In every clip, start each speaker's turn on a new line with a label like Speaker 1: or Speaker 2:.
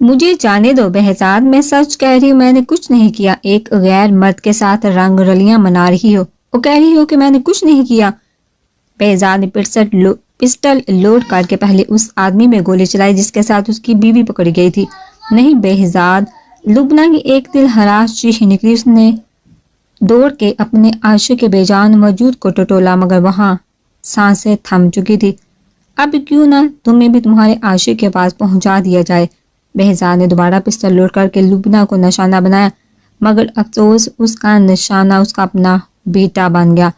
Speaker 1: مجھے جانے دو بہزاد، میں سچ کہہ رہی ہوں، میں نے کچھ نہیں کیا۔ ایک غیر مرد کے ساتھ رنگ رلیاں منا رہی ہو اور کہہ رہی ہو کہ میں نے کچھ نہیں کیا۔ بہزاد نے پسٹل لوڈ کر کے پہلے اس آدمی میں گولی چلائی جس کے ساتھ اس کی بیوی پکڑی گئی تھی۔ نہیں بہزاد، لبنہ کی ایک دل ہراس چیخ نکلی۔ اس نے دوڑ کے اپنے عاشق کے بے جان وجود کو ٹٹولا، مگر وہاں سانسیں تھم چکی تھی۔ اب کیوں نہ تمہیں بھی تمہارے عاشق کے پاس پہنچا دیا جائے۔ بہزاد نے دوبارہ پسٹل لوڈ کر کے لبنہ کو نشانہ بنایا، مگر افسوس اس کا نشانہ اس کا اپنا بیٹا بن گیا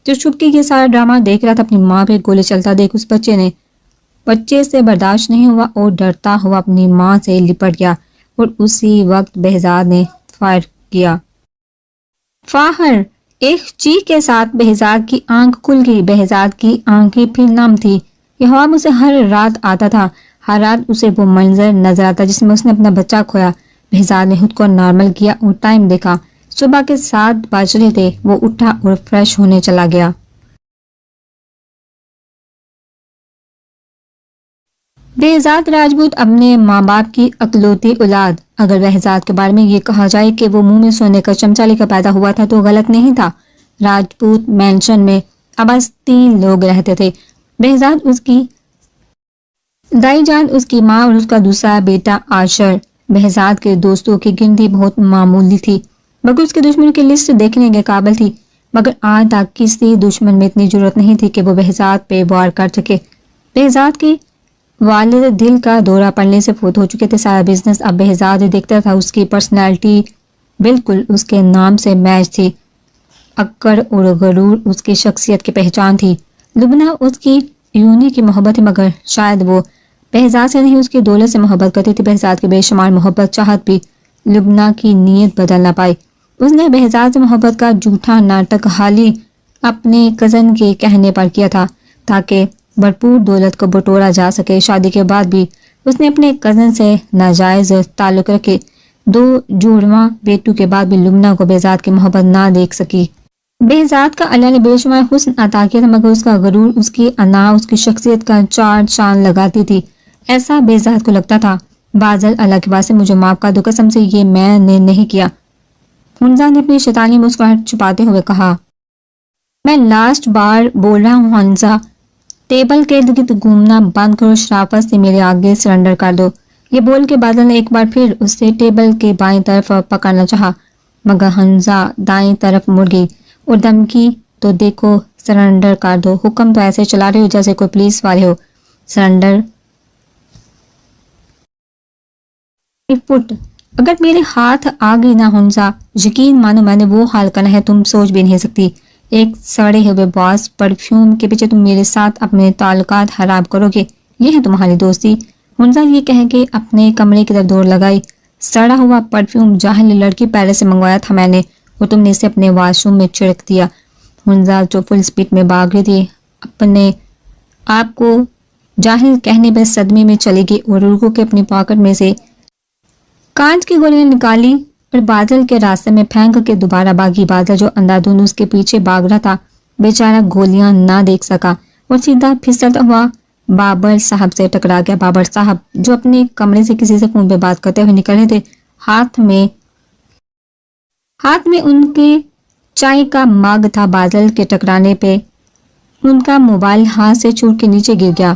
Speaker 1: جو چھپ کے یہ سارا ڈرامہ دیکھ رہا تھا۔ اپنی ماں پہ گولی چلتا دیکھ اس بچے سے برداشت نہیں ہوا اور ڈرتا ہوا اپنی ماں سے لپٹ گیا، اور اسی وقت بہزاد نے فائر کیا۔ فاہر! ایک چیخ کے ساتھ بہزاد کی آنکھ کھل گئی۔ بہزاد کی آنکھیں پھر نم تھی۔ یہ خواب اسے ہر رات آتا تھا، ہر رات اسے وہ منظر نظر آتا جس میں اس نے اپنا بچہ کھویا۔ بہزاد نے خود کو نارمل کیا اور ٹائم دیکھا، صبح کے 7 بج رہے تھے۔ وہ اٹھا اور فریش ہونے چلا گیا۔ بہزاد راجپوت اپنے ماں باپ کی اکلوتی اولاد۔ اگر بہزاد کے بارے میں یہ کہا جائے کہ وہ منہ میں سونے کا چمچہ لے کر پیدا ہوا تھا تو غلط نہیں تھا۔ راجپوت مینشن میں اب بس 3 لوگ رہتے تھے، بہزاد، اس کی دائی جان، اس کی ماں اور اس کا دوسرا بیٹا عاشر۔ بہزاد کے دوستوں کی گنتی بہت معمولی تھی، مگر اس کے دشمن کی لسٹ دیکھنے کے قابل تھی۔ مگر آج تک کسی دشمن میں اتنی ضرورت نہیں تھی کہ وہ بہزاد پہ وار کر سکے۔ بہزاد کی والد دل کا دورہ پڑنے سے فوت ہو چکے تھے۔ سارا بزنس اب بہزاد دیکھتا تھا۔ اس کی پرسنالٹی بالکل اس کے نام سے میچ تھی۔ اکڑ اور غرور اس کی شخصیت کی پہچان تھی۔ لبنہ اس کی یونی کی محبت ہے، مگر شاید وہ بہزاد سے نہیں، اس کی دولت سے محبت کرتی تھی۔ بہزاد کی بے شمار محبت چاہت بھی لبنہ کی نیت بدل نہ پائی۔ اس نے بہزاد سے محبت کا جھوٹا ناٹک حالی اپنے کزن کے کہنے پر کیا تھا تاکہ بھرپور دولت کو بٹورا جا سکے۔ شادی کے بعد بھی اس نے اپنے کزن سے ناجائز تعلق رکھے۔ 2 جڑواں بیٹوں کے بعد بھی لبنہ کو بہزاد کی محبت نہ دیکھ سکی۔ بہزاد کا اللہ نے بے شمار حسن عطا کیا تھا، مگر اس کا غرور، اس کی انا اس کی شخصیت کا چار چاند لگاتی تھی۔ ایسا بہزاد کو لگتا تھا، بازل اللہ کے واسطے مجھے معاف کر دو، قسم سے یہ میں نے نہیں کیا۔ حنزہ نے اپنی شیطانی مسکراہٹ چھپاتے ہوئے کہا، میں لاسٹ بار بول رہا ہوں حنزہ، ٹیبل کے ارد گرد گھومنا بند کرو، شرافت سے میرے آگے سرنڈر کر دو۔ یہ بول کے بادل نے ایک بار پھر اسے ٹیبل کے بائیں طرف پکڑنا چاہا، مگر حنزہ دائیں طرف مڑ گئی اور دھمکی تو دیکھو، سرنڈر کر دو، حکم تو ایسے چلا رہے ہو جیسے کوئی پولیس والے ہو۔ سرنڈر فٹ، اگر میرے ہاتھ آ گئی نہ حنزہ، یقین مانو میں نے وہ حال کرنا ہے تم سوچ بھی نہیں سکتی۔ ایک سڑے ہوئے باس پرفیوم کے پیچھے تم میرے ساتھ اپنے تعلقات خراب کرو گے، یہ ہے تمہاری دوستی؟ حنزہ یہ کہہ کے اپنے کمرے کی طرف دوڑ لگائی۔ سڑا ہوا پرفیوم جاہل لڑکی پیرس سے منگوایا تھا میں نے، اور تم نے اسے اپنے واش روم میں چھڑک دیا۔ حنزہ جو فل سپیڈ میں بھاگ رہی تھی اپنے آپ کو جاہل کہنے پہ صدمے میں چلی گئی اور رکو کے اپنی پاکٹ میں سے کانچ کی گولیاں نکالی اور بادل کے راستے میں پھینک کے دوبارہ بھاگی۔ بادل جو اندھا دھند اس کے پیچھے بھاگ رہا تھا بیچارہ گولیاں نہ دیکھ سکا اور سیدھا پھسلتا ہوا بابر صاحب سے ٹکرا گیا۔ بابر صاحب جو اپنے کمرے سے کسی سے فون پہ بات کرتے ہوئے نکل رہے تھے، ہاتھ میں ان کے چائے کا مگ تھا۔ بادل کے ٹکرانے پہ ان کا موبائل ہاتھ سے چھوٹ کے نیچے گر گیا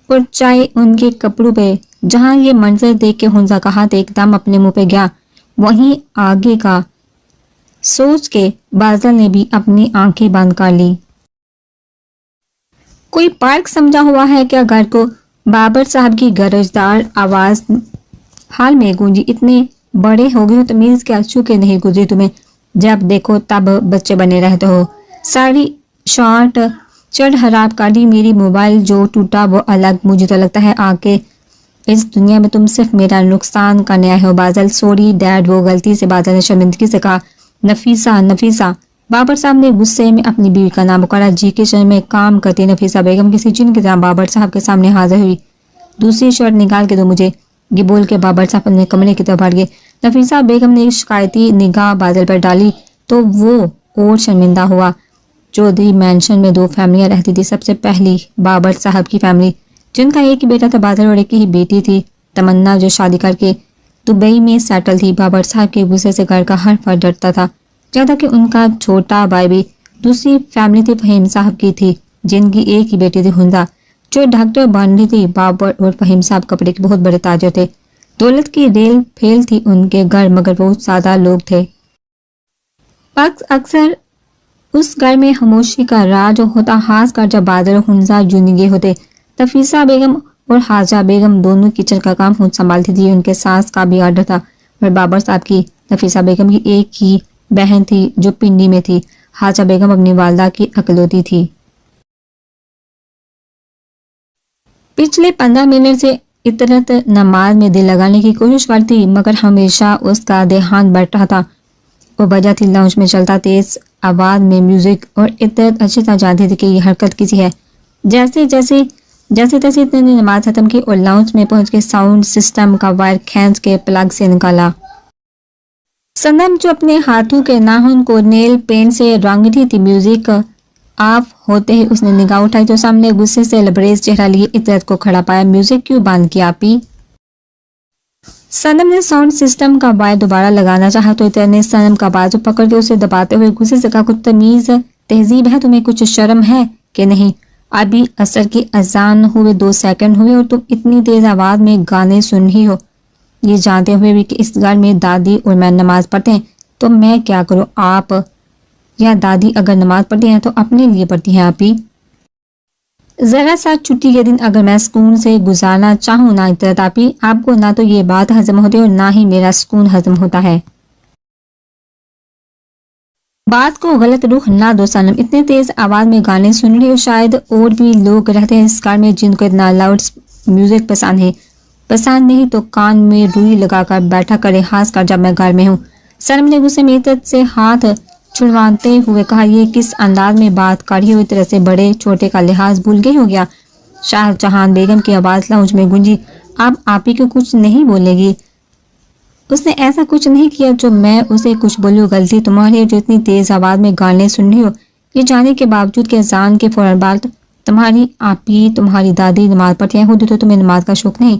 Speaker 1: اور چائے ان کے کپڑوں پہ۔ جہاں یہ منظر دیکھ کے حنزہ کا ہاتھ ایک دم اپنے منہ پہ گیا، وہیں آگے کا سوچ کے بادل نے بھی اپنی آنکھیں بند کر لی۔ کوئی پارک سمجھا ہوا ہے کیا گھر کو؟ بابر صاحب کی گرجدار آواز حال میں گونجی۔ اتنے بڑے ہو گئے ہو، تمیز کیا چوکے نہیں گزری تمہیں؟ جب دیکھو تب بچے بنے رہتے ہو۔ ساری شارٹ چڑھ خراب کر دی، میری موبائل جو ٹوٹا وہ الگ۔ مجھے تو لگتا ہے آ کے اس دنیا میں تم صرف میرا نقصان کرنے آئے ہو۔ بادل سوری ڈیڈ، وہ غلطی سے بادل نے شرمندگی سے کہا۔ نفیسہ۔ بابر صاحب نے غصے میں اپنی بیوی کا نام پکارا۔ جی کچن میں کام کرتی نفیسہ بیگم کسی جن کی طرح بابر صاحب کے سامنے حاضر ہوئی۔ دوسری شرٹ نکال کے دو مجھے، یہ بول کے بابر صاحب اپنے کمرے کی طرف بڑھ گئے۔ نفیسہ بیگم نے شکایتی نگاہ بادل پر ڈالی تو وہ اور شرمندہ ہوا۔ چودھری مینشن میں 2 فیملیاں رہتی تھی۔ سب سے پہلی بابر صاحب کی فیملی، جن کا ایک ہی بیٹا تھا بادل اور ایک ہی بیٹی تھی تمنا جو شادی کر کے دبئی میں سیٹل تھی، بابر صاحب کے غصے سے گھر کا ہر فرد ڈرتا تھا، جہاں کہ ان کا چھوٹا بھائی بھی دوسری فیملی تھی فہیم صاحب کی تھی، جن کی ایک ہی بیٹی تھی ہندا، جو ڈاکٹر بن رہی تھی۔ بابر اور فہیم صاحب کپڑے کے بہت بڑے تاجر تھے، دولت کی ریل پھیل تھی ان کے گھر، مگر بہت سادہ لوگ تھے۔ اکثر اس گھر میں خاموشی کا راج ہوتا، خاص کر جب بادر و حنزہ جونگے ہوتے۔ تفیسہ بیگم اور حاجہ بیگم دونوں کچن کا کام خود سنبھالتی تھی، ان کے ساس کا بھی آرڈر تھا، اور بابر صاحب کی تفیسہ بیگم کی ایک ہی بہن تھی جو پنڈی میں تھی۔ حاجہ بیگم اپنی والدہ کی اکلوتی تھی۔ پچھلے 15 منٹ سے اطرت نماز میں دل لگانے کی کوشش کرتی، مگر ہمیشہ اس کا دھیان بٹ رہا تھا۔ وہ وجہ تھی لاؤنج میں چلتا تیز آواز میں میوزک، اور اطرت اچھی طرح جانتی تھی کہ یہ حرکت کسی ہے۔ جیسے تیسے اتنے نے نماز ختم کی اور لاؤنج میں پہنچ کے ساؤنڈ سسٹم کا وائر کھینچ کے پلگ سے نکالا۔ صنم جو اپنے ہاتھوں کے ناخن کو نیل پینٹ سے رنگ رہی تھی، میوزک آف ہوتے ہی اس نے نگاہ اٹھائی تو سامنے غصے سے لبریز چہرہ لیے اطرت کو کھڑا پایا۔ میوزک کیوں بند کیا آپی؟ صنم نے ساؤنڈ سسٹم کا وائر دوبارہ لگانا چاہا تو اطرت نے صنم کا بازو پکڑ کے اسے دباتے ہوئے غصے سے کہا، کچھ تمیز تہذیب ہے تمہیں؟ کچھ شرم ہے کہ نہیں؟ ابھی عصر کی اذان ہوئے 2 سیکنڈ ہوئے اور تم اتنی تیز آواز میں گانے سن رہی ہو، یہ جانتے ہوئے بھی کہ اس گھر میں دادی اور میں نماز پڑھتے ہیں، تو میں کیا کروں؟ آپ یا دادی اگر نماز پڑھتی ہیں تو اپنے لیے پڑھتی ہیں آپی۔ ذرا سا چھٹی کے دن اگر میں سکون سے گزارنا چاہوں نا اطرت آپی، آپ کو نہ تو یہ بات ہضم ہوتی اور نہ ہی میرا سکون ہضم ہوتا ہے۔ بات کو غلط رخ نہ دو صنم، اتنے تیز آواز میں گانے سن رہی ہو، شاید اور بھی لوگ رہتے ہیں اس گھر میں جن کو اتنا لاؤڈ میوزک پسند نہیں تو کان میں روئی لگا کر بیٹھا کرے، خاص کر جب میں گھر میں ہوں۔ صنم نے غصے میں اطرت سے ہاتھ چھڑواتے ہوئے کہا، یہ کس انداز میں بات کر رہی ہو؟ اطرت سے بڑے چھوٹے کا لحاظ بھول گئی ہو گیا؟ شاہ جہان بیگم کی آواز لاؤنج میں گونجی، اب آپی کو کچھ نہیں بولے گی؟ اس نے ایسا کچھ نہیں کیا جو میں اسے کچھ بولوں، غلطی تمہاری ہے جو اتنی تیز آواز میں گانے سن رہی ہو، یہ جانے کے باوجود کہ اذان کے فوراً بعد تمہاری آپی تمہاری دادی نماز پڑھتی ہیں، خود تو تمہیں نماز کا شوق نہیں۔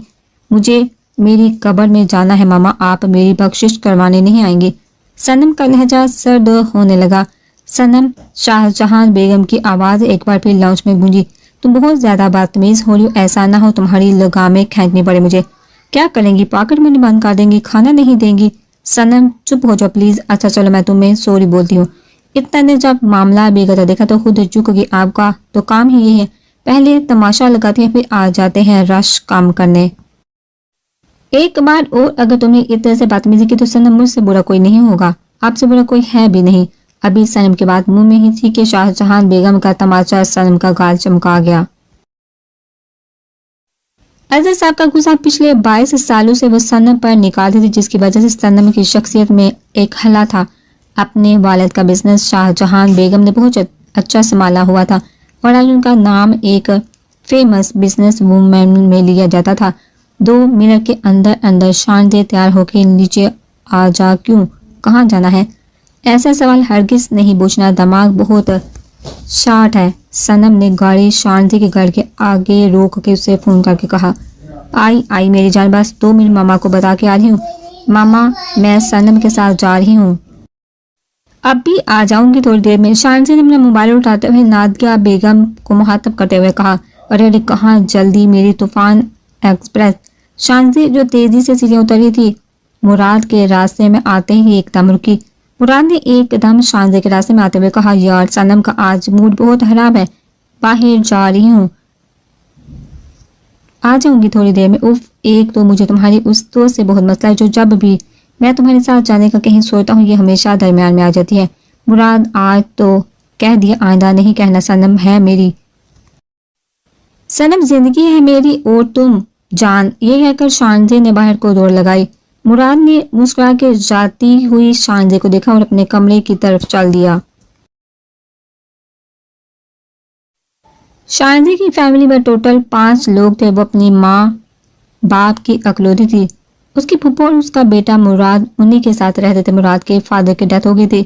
Speaker 1: مجھے میری قبر میں جانا ہے ماما، آپ میری بخشش کروانے نہیں آئیں گے؟ صنم کا لہجہ سرد ہونے لگا۔ صنم، شاہ جہان بیگم کی آواز ایک بار پھر لاؤنج میں گونجی، تم بہت زیادہ بدتمیز ہو رہی ہو، ایسا نہ ہو تمہاری لگامیں کھینچنی پڑے مجھے۔ کیا کریں گی؟ پاکٹ منی بند کر دیں گی؟ کھانا نہیں دیں گی؟ صنم چپ ہو جاؤ پلیز۔ اچھا چلو میں تمہیں سوری بولتی ہوں۔ اتنا نے جب معاملہ بے قدر دیکھا تو خود جھک گئی، آپ کا تو کام ہی یہ ہے، پہلے تماشا لگاتے ہیں پھر آ جاتے ہیں رش کام کرنے۔ ایک بار اور اگر تم نے اتنے سے بدتمیزی کی تو صنم مجھ سے برا کوئی نہیں ہوگا، آپ سے برا کوئی ہے بھی نہیں۔ ابھی صنم کی بات منہ میں ہی تھی کہ شاہ جہان بیگم کا تماچا صنم کا گال چمکا گیا۔ اظہر صاحب کا غصہ پچھلے 22 سالوں سے وہ صنم پر نکالتی تھی، جس کی وجہ سے صنم کی شخصیت میں ایک خلا تھا۔ اپنے والد کا بزنس شاہ جہان بیگم نے بہت اچھا سنبھالا ہوا تھا اور آج ان کا نام ایک فیمس بزنس وومن میں لیا جاتا تھا۔ 2 منٹ کے اندر شان دے تیار ہو کے نیچے آ جا، کیوں؟ کہاں جانا ہے؟ ایسا سوال ہرگز نہیں پوچھنا، دماغ بہت شارٹ ہے۔ صنم نے گاڑی شانتی کے گھر کے آگے روک کے اسے فون کر کے کہا، آئی میری جان، بس 2 منٹ ماما کو بتا کے آ رہی ہوں۔ ماما میں صنم کے ساتھ جا رہی ہوں، اب بھی آ جاؤں گی تھوڑی دیر میں۔ شانتی نے اپنا موبائل اٹھاتے ہوئے نادیہ بیگم کو مخاطب کرتے ہوئے کہا، ارے کہاں جلدی میری طوفان ایکسپریس۔ شانتی جو تیزی سے سیڑھیاں اتر رہی تھی مراد کے راستے میں آتے ہی ایک دم رکی۔ مراد نے ایک دم شانتی کے راستے میں آتے ہوئے کہا، یار صنم کا آج موڈ بہت خراب ہے، باہر جا رہی ہوں، آ جاؤں گی تھوڑی دیر میں۔ اف، ایک تو مجھے تمہاری اس دوست سے بہت مسئلہ ہے جو جب بھی میں تمہارے ساتھ جانے کا کہیں سوچتا ہوں یہ ہمیشہ درمیان میں آ جاتی ہے۔ مراد آج تو کہہ دیا، آئندہ نہیں کہنا۔ صنم ہے میری، صنم زندگی ہے میری اور تم جان، یہ کہہ کر شانزے نے باہر کو دوڑ لگائی۔ مراد نے مسکرا کے جاتی ہوئی شانزے کو دیکھا اور اپنے کمرے کی طرف چل دیا۔ شانزے کی فیملی میں ٹوٹل 5 لوگ تھے۔ وہ اپنی ماں باپ کی اکلوتی تھی، اس کی پھپھو اور اس کا بیٹا مراد انہی کے ساتھ رہتے تھے۔ مراد کے فادر کی ڈیتھ ہو گئی تھی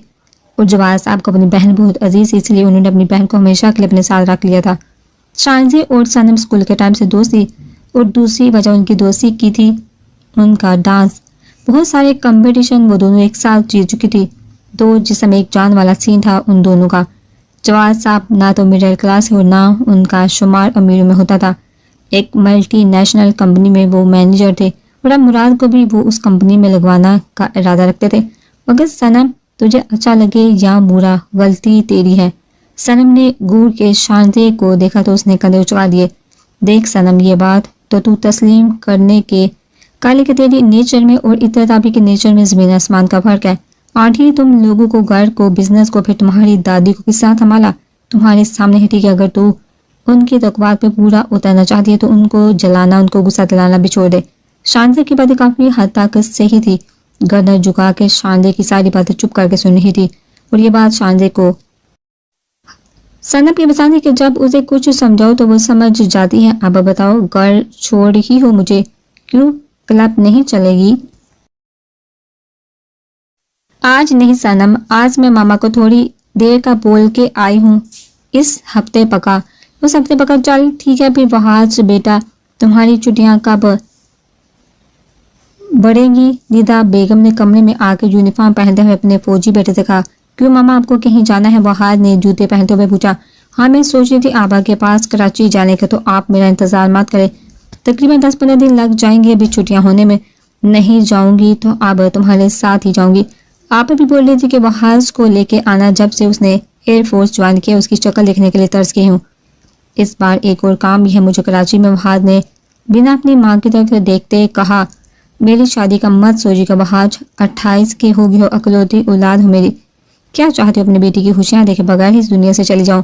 Speaker 1: اور جواز صاحب کو اپنی بہن بہت عزیز تھی، اس لیے انہوں نے اپنی بہن کو ہمیشہ کے لیے اپنے ساتھ رکھ لیا تھا۔ شانزے اور صنم اسکول کے ٹائم سے دوست تھی، اور دوسری وجہ ان کی دوستی کی تھی ان کا ڈانس۔ بہت سارے کمپٹیشن وہ دونوں ایک ساتھ جیت چکی تھی۔ دو جسم ایک جان والا سین تھا ان دونوں کا۔ جواز صاحب نہ تو مڈل کلاس اور نہ ان کا شمار امیروں میں ہوتا تھا۔ ایک ملٹی نیشنل کمپنی میں وہ مینیجر تھے اور اب مراد کو بھی وہ اس کمپنی میں لگوانا کا ارادہ رکھتے تھے۔ مگر صنم تجھے اچھا لگے یا برا، غلطی تیری ہے۔ صنم نے گور کے شانتے کو دیکھا تو اس نے کندھے اچکا دیے۔ دیکھ صنم، یہ بات تو تسلیم کرنے کے کالے کے تیری نیچر میں اور اترتابی کے نیچر میں زمین آسمان کا فرق ہے۔ آج ہی تم لوگوں کو، گھر کو، بزنس کو، پھر تمہاری دادی کو کس طرح سنبھالا؟ تمہارے سامنے ہے ٹھیک ہے، اگر تو ان کی توقعات پہ پورا اترنا چاہتی ہے تو ان کو جلانا، ان کو غصہ دلانا بھی چھوڑ دے۔ شاندے کی باتیں کافی حد تک صحیح تھی۔ گردن جھکا کے شاندے کی ساری باتیں چپ کر کے سن رہی تھی اور یہ بات شاندے کو صنم یہ بتانے کہ جب اسے کچھ سمجھاؤ تو وہ سمجھ جاتی ہے۔ اب بتاؤ، گھر چھوڑ ہی ہو مجھے، کیوں کلب نہیں چلے گی؟ آج نہیں صنم، آج میں ماما کو تھوڑی دیر کا بول کے آئی ہوں، اس ہفتے پکا۔ اس ہفتے پکا، چل ٹھیک ہے۔ پھر وہاں بیٹا تمہاری چھٹیاں کب بڑھے گی؟ ندا بیگم نے کمرے میں آ کے یونیفارم پہنتے ہوئے اپنے فوجی بیٹے سے کہا۔ کیوں ماما، آپ کو کہیں جانا ہے؟ وہاں نے جوتے پہنتے ہوئے پوچھا۔ ہاں، میں سوچ رہی تھی آبا کے پاس کراچی جانے کا، تو آپ میرا انتظار مت کرے، تقریباً 10-15 دن لگ جائیں گے ابھی چھٹیاں ہونے میں۔ نہیں جاؤں گی تو اب تمہارے ساتھ ہی جاؤں گی۔ آپ بھی بول رہی تھی کہ وہاز کو لے کے آنا، جب سے اس نے ایئر فورس جوائن کیا اس کی شکل دیکھنے کے لیے ترس گئی ہوں۔ اس بار ایک اور کام بھی ہے مجھے کراچی میں۔ وہاز نے بنا اپنی ماں کی طرف دیکھتے کہا۔ میری شادی کا مت سوچی گا وہاز، 28 کی ہوگی ہو، اکلوتی اولاد ہو میری۔ کیا چاہتے ہو اپنی بیٹی کی خوشیاں دیکھے بغیر ہی اس دنیا سے چلی جاؤں؟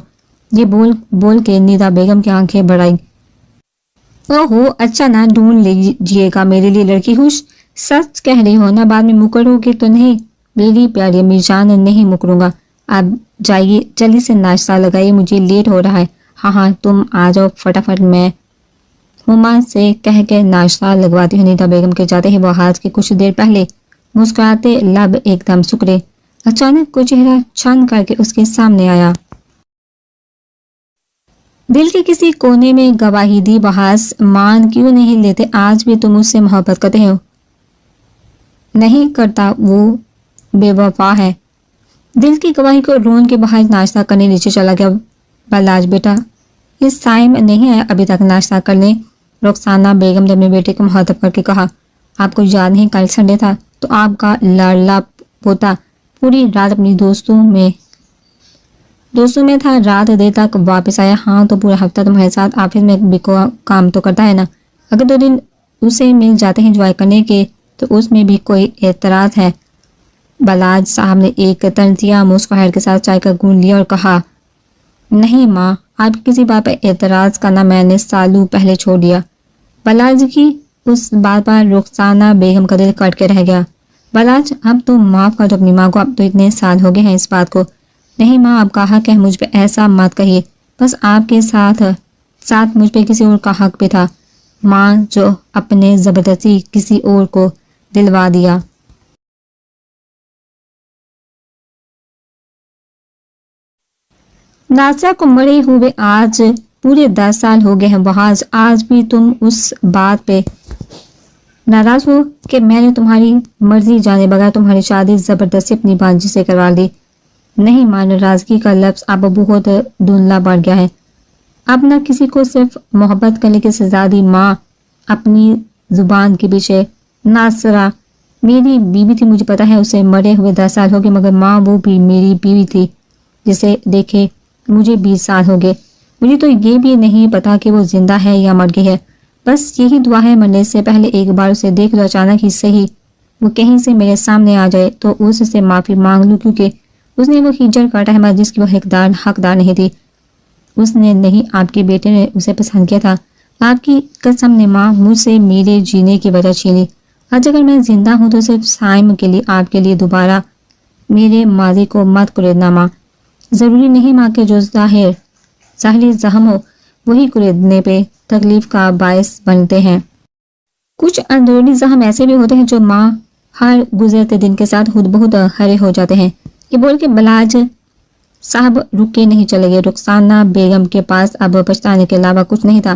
Speaker 1: یہ بول کے ندا بیگم کی آنکھیں بڑھائیں۔ اوہو، اچھا نہ ڈھونڈ لیجیے گا میرے لیے لڑکی خوش؟ سچ کہہ رہی ہو نا؟ بعد میں مکرو گے تو نہیں؟ میری پیاری امیر جان، نہیں مکروں گا۔ اب جائیے، جلدی سے ناشتہ لگائیے، مجھے لیٹ ہو رہا ہے۔ ہاں ہاں، تم آ جاؤ فٹافٹ، میں ہما سے کہہ کے ناشتہ لگواتی ہوں۔ ندا بیگم کے جاتے ہی وہ ہاتھ کے کچھ دیر پہلے مسکراتے لب ایک دم سکڑے۔ اچانک کوئی چہرہ چھن کر کے اس کے سامنے آیا۔ دل کے کسی کونے میں گواہی دی۔ بحث مان کیوں نہیں لیتے؟ آج بھی تم اس سے محبت کرتے ہو؟ نہیں کرتا، وہ بے وفا ہے۔ دل کی گواہی کو رون کے باہر ناشتہ کرنے نیچے چلا گیا۔ بلاج بیٹا، یہ سائم نہیں آیا ابھی تک، ناشتہ کر لیں۔ رخسانہ بیگم نے اپنے بیٹے کو مخاطب کر کے کہا۔ آپ کو یاد نہیں کل سنڈے تھا تو آپ کا لاڈلا پوتا پوری رات اپنی دوستوں میں تھا، رات دیر تک واپس آیا۔ ہاں تو پورا ہفتہ تمہارے ساتھ آفس میں بھی کام تو کرتا ہے نا؟ اگر 2 دن اسے مل جاتے ہیں انجوائے کرنے کے تو اس میں بھی کوئی اعتراض ہے؟ بلاج صاحب نے ایک طنزیہ مسکراہٹ کے ساتھ چائے کا گھونٹ لیا اور کہا۔ نہیں ماں، آپ کسی بات پر اعتراض کرنا میں نے سالوں پہلے چھوڑ دیا۔ بلاج کی اس بات پر رخسانہ بیگم کا دل کٹ کے رہ گیا۔ بلاج، اب تو معاف کر دو اپنی ماں کو، اب تو اتنے سال ہو گئے ہیں اس بات کو۔ نہیں ماں، آپ کا حق ہے، مجھ پہ ایسا مت کہیے، بس آپ کے ساتھ مجھ پہ کسی اور کا حق بھی تھا، ماں، جو اپنے زبردستی کسی اور کو دلوا دیا۔ ناصرہ کو مرے ہوئے آج پورے 10 سال ہو گئے ہیں۔ بحاظ آج بھی تم اس بات پہ ناراض ہو کہ میں نے تمہاری مرضی جانے بغیر تمہاری شادی زبردستی اپنی بانجی سے کروا دی؟ نہیں ماں، ناراضگی کا لفظ اب بہت دھندلا پڑ گیا ہے۔ اب نہ کسی کو صرف محبت کرنے کی سزا دی ماں اپنی زبان کے پیچھے۔ ناصرہ میری بیوی تھی، مجھے پتا ہے اسے مرے ہوئے 10 سال ہو گئے، مگر ماں وہ بھی میری بیوی تھی جسے دیکھے مجھے 20 سال ہو گئے۔ مجھے تو یہ بھی نہیں پتا کہ وہ زندہ ہے یا مر گئی ہے، بس یہی دعا ہے مرنے سے پہلے ایک بار اسے دیکھ لو، اچانک ہی صحیح وہ کہیں سے میرے سامنے آ جائے تو اس سے معافی مانگ لوں، کیونکہ اس نے وہ ہجر کاٹا ہے جس کی وہ حقدار نہیں تھی۔ اس نے نہیں، آپ کے بیٹے نے اسے پسند کیا تھا۔ آپ کی قسم نے ماں مجھ سے میرے جینے کی وجہ چھینی۔ آج اگر میں زندہ ہوں تو صرف سائم کے لیے، آپ کے لیے دوبارہ میرے ماضی کو مت کریدنا ماں۔ ضروری نہیں ماں کہ جو ظاہری زخم ہو وہی کریدنے پہ تکلیف کا باعث بنتے ہیں۔ کچھ اندرونی زخم ایسے بھی ہوتے ہیں جو ماں ہر گزرتے دن کے ساتھ خود بخود ہرے ہو جاتے ہیں۔ یہ بول کے بلاج صاحب رکے نہیں چلے گئے۔ رخسانہ بیگم کے پاس اب پچھتانے کے علاوہ کچھ نہیں تھا۔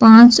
Speaker 1: 5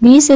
Speaker 1: 20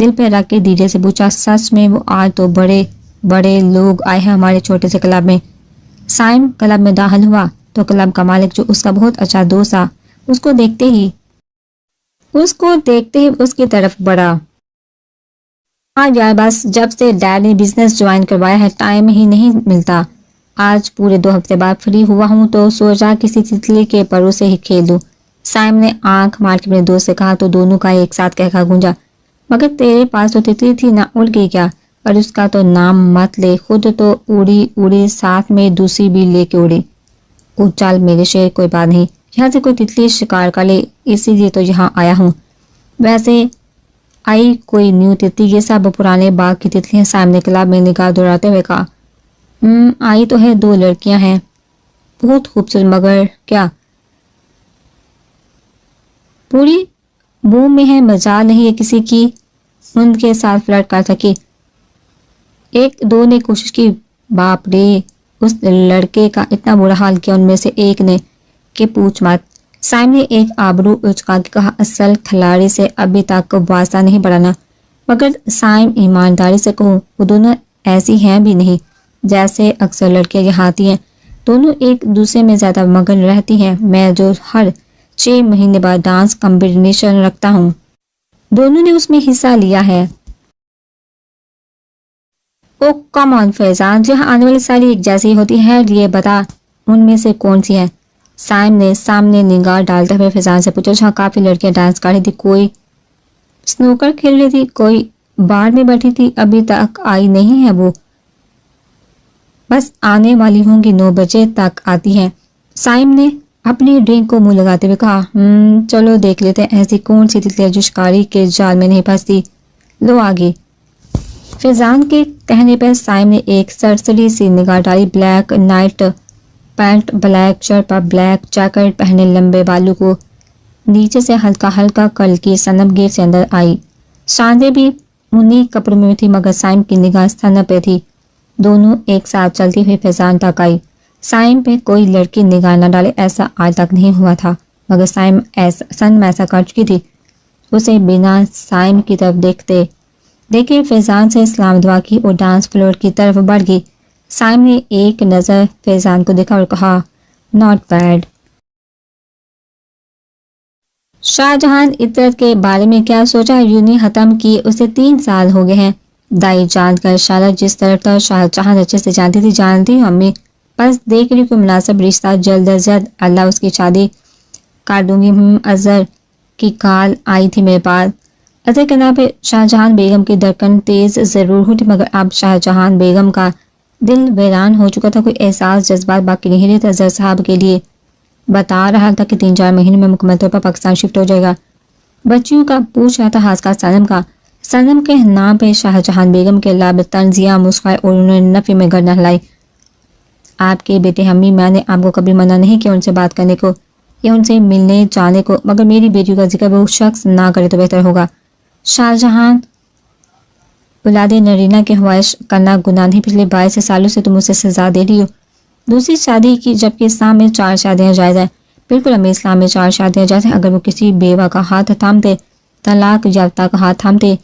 Speaker 1: دل پہ رکھ کے دھیرے سے پوچھا، سچ میں وہ آج تو بڑے بڑے لوگ آئے ہیں ہمارے چھوٹے سے کلب میں؟ سائم کلب میں داخل ہوا تو کلب کا مالک جو اس کا بہت اچھا دوست تھا اس کو دیکھتے ہی اس کی طرف بڑھا۔ ہاں یار، بس جب سے ڈیڈ نے بزنس جوائن کروایا ہے ٹائم ہی نہیں ملتا۔ آج پورے 2 ہفتے بعد فری ہوا ہوں تو سوچا کسی تتلی کے پروں سے ہی کھیل دوں۔ سائم نے آنکھ مار کے اپنے دوست سے کہا تو دونوں کا ایک ساتھ کہا گونجا، مگر تیرے پاس تو تتلی تھی نہ، اڑ گئی کیا؟ پر اس کا تو نام مت لے، خود تو اڑی ساتھ میں دوسری بھی لے کے اڑی۔ چل میرے شیر، کوئی بات نہیں، یہاں سے کوئی تتلی شکار کر لے، اسی لیے تو یہاں آیا ہوں۔ ویسے آئی کوئی نیو تتلی؟ یہ سب پرانے باغ کی تتلیاں، سائم نے کلب میں نگاہ دوڑاتے ہوئے کہا۔ آئی تو ہے، 2 لڑکیاں ہیں، بہت خوبصورت، مگر کیا پوری بوم میں ہے؟ مجال نہیں ہے کسی کی ان کے ساتھ فلرٹ کر سکی؟ 1-2 نے کوشش کی، باپ رے، اس لڑکے کا اتنا برا حال کیا ان میں سے ایک نے کہ پوچھ مت۔ سائم نے ایک آبرو اچکا کے کہا، اصل کھلاڑی سے ابھی تک واسطہ نہیں بڑھانا۔ مگر سائم، ایمانداری سے کہوں، وہ دونوں ایسی ہیں بھی نہیں جیسے اکثر لڑکیاں یہاں آتی ہیں، دونوں ایک دوسرے میں زیادہ مگن رہتی ہیں۔ میں جو ہر 6 مہینے بعد ڈانس کمپٹیشن رکھتا ہوں، دونوں نے اس میں حصہ لیا ہے۔ او کم آن فیضان، جہاں آنے والی ساری ایک جیسی ہوتی ہے، یہ بتا ان میں سے کون سی ہیں؟ سائم نے سامنے نگاہ ڈالتے ہوئے فیضان سے پوچھا، جہاں کافی لڑکیاں ڈانس کر رہی تھی، کوئی سنوکر کھیل رہی تھی، کوئی بار میں بیٹھی تھی، ابھی تک آئی نہیں ہے وہ؟ بس آنے والی ہوں گی، 9 بجے تک آتی ہیں۔ سائم نے اپنی ڈرنک کو منہ لگاتے ہوئے کہا، چلو دیکھ لیتے ہیں ایسی کون سی تتلی جو شکاری کے جال میں نہیں پھنستی، لو آگے۔ فیضان کے کہنے پر سائم نے ایک سرسری سی نگاہ ڈالی، black night pant, black shirt پر بلیک جیکٹ پہنے، لمبے بالوں کو نیچے سے ہلکا ہلکا کل کی صنم گیٹ سے اندر آئی۔ شاندے بھی انہی کپڑوں میں تھی، مگر سائم کی نگاہ صنم پہ تھی۔ دونوں ایک ساتھ چلتی ہوئی فیضان تک آئی۔ سائم پہ کوئی لڑکی نگاہ نہ ڈالے ایسا آج تک نہیں ہوا تھا، مگر صنم ایسا کر چکی تھی۔ اسے بنا سائم کی طرف دیکھے فیضان سے سلام دعا کی اور ڈانس فلور کی طرف بڑھ گئی۔ سائم نے ایک نظر فیضان کو دیکھا اور کہا، ناٹ بیڈ۔ شاہ جہان عطرت کے بارے میں کیا سوچا ہے؟ یونی ختم کی اسے 3 سال ہو گئے ہیں۔ دائی جان کا اشارہ جس طرف تھا، شاہ جہان اچھے سے جانتی ہوں امی، بس دیکھ رہی کوئی مناسب رشتہ، جلد از جلد اللہ اس کی شادی کر دوں گی۔ اظہر کی کال آئی تھی میرے پاس۔ اظہر کے نام پہ شاہ جہان بیگم کی دھڑکن تیز ضرور ہوتی، مگر اب شاہ جہان بیگم کا دل ویران ہو چکا تھا، کوئی احساس جذبات باقی نہیں رہے تھے۔ اظہر صاحب کے لیے بتا رہا تھا کہ 3-4 مہینے میں مکمل طور پر پاکستان شفٹ ہو جائے گا۔ بچیوں کا پوچھ رہا تھا، خاص کر صنم کے نام پہ شاہ جہان بیگم کے لب تنزیہ مسکرائے اور انہوں نے نفی میں گردن ہلائی۔ آپ کے بیٹے امی، میں نے آپ کو کبھی منع نہیں کیا ان سے بات کرنے کو یا ان سے ملنے جانے کو، مگر میری بیٹیوں کا ذکر وہ شخص نہ کرے تو بہتر ہوگا۔ شاہ جہان، اولاد نرینہ کی خواہش کرنا گناہ نہیں، پچھلے 22 سالوں سے تم اسے سزا دے رہی ہو دوسری شادی کی، جبکہ اسلام میں 4 شادیاں جائز ہیں۔ بالکل امی، اسلام میں 4 شادیاں جائز ہیں۔ اگر وہ کسی بیوہ کا ہاتھ تھامتے، طلاق یافتہ کا ہاتھ تھامتے،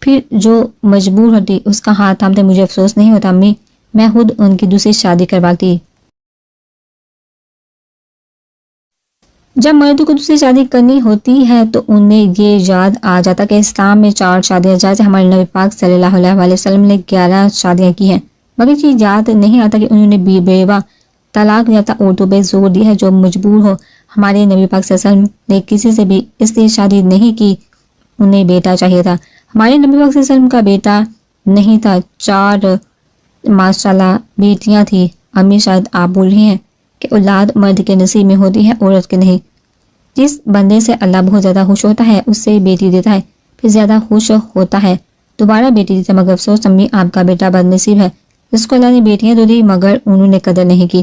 Speaker 1: پھر جو مجبور ہوتی اس کا ہاتھ تھامتے، مجھے افسوس نہیں ہوتا امی، میں خود ان کی دوسری شادی کرواتی۔ جب مردوں کو دوسری شادی کرنی ہوتی ہے تو انہیں یہ یاد آ جاتا کہ اسلام میں 4 شادیاں جائز ہیں۔ ہمارے نبی پاک صلی اللہ علیہ وسلم نے 11 شادیاں کی ہیں، مگر یہ یاد نہیں آتا کہ انہوں نے بیوہ طلاق یافتہ عورتوں پہ زور دیا ہے جو مجبور ہو۔ ہمارے نبی پاک صلی اللہ علیہ وسلم نے کسی سے بھی اس لیے شادی نہیں کی، انہیں بیٹا چاہیے تھا۔ ہمارے نبی پاک صلی اللہ علیہ وسلم کا بیٹا نہیں تھا، 4 ماشاءاللہ بیٹیاں تھیں۔ امی، شاید آپ بول رہی ہیں کہ اولاد مرد کے نصیب میں ہوتی ہے، عورت کے نہیں۔ جس بندے سے اللہ بہت زیادہ خوش ہوتا ہے اس سے بیٹی دیتا ہے، پھر زیادہ خوش ہوتا ہے دوبارہ بیٹی دیتا ہے، مگر افسوس امی، آپ کا بیٹا بد نصیب ہے جس کو اللہ نے بیٹیاں تو دی مگر انہوں نے قدر نہیں کی۔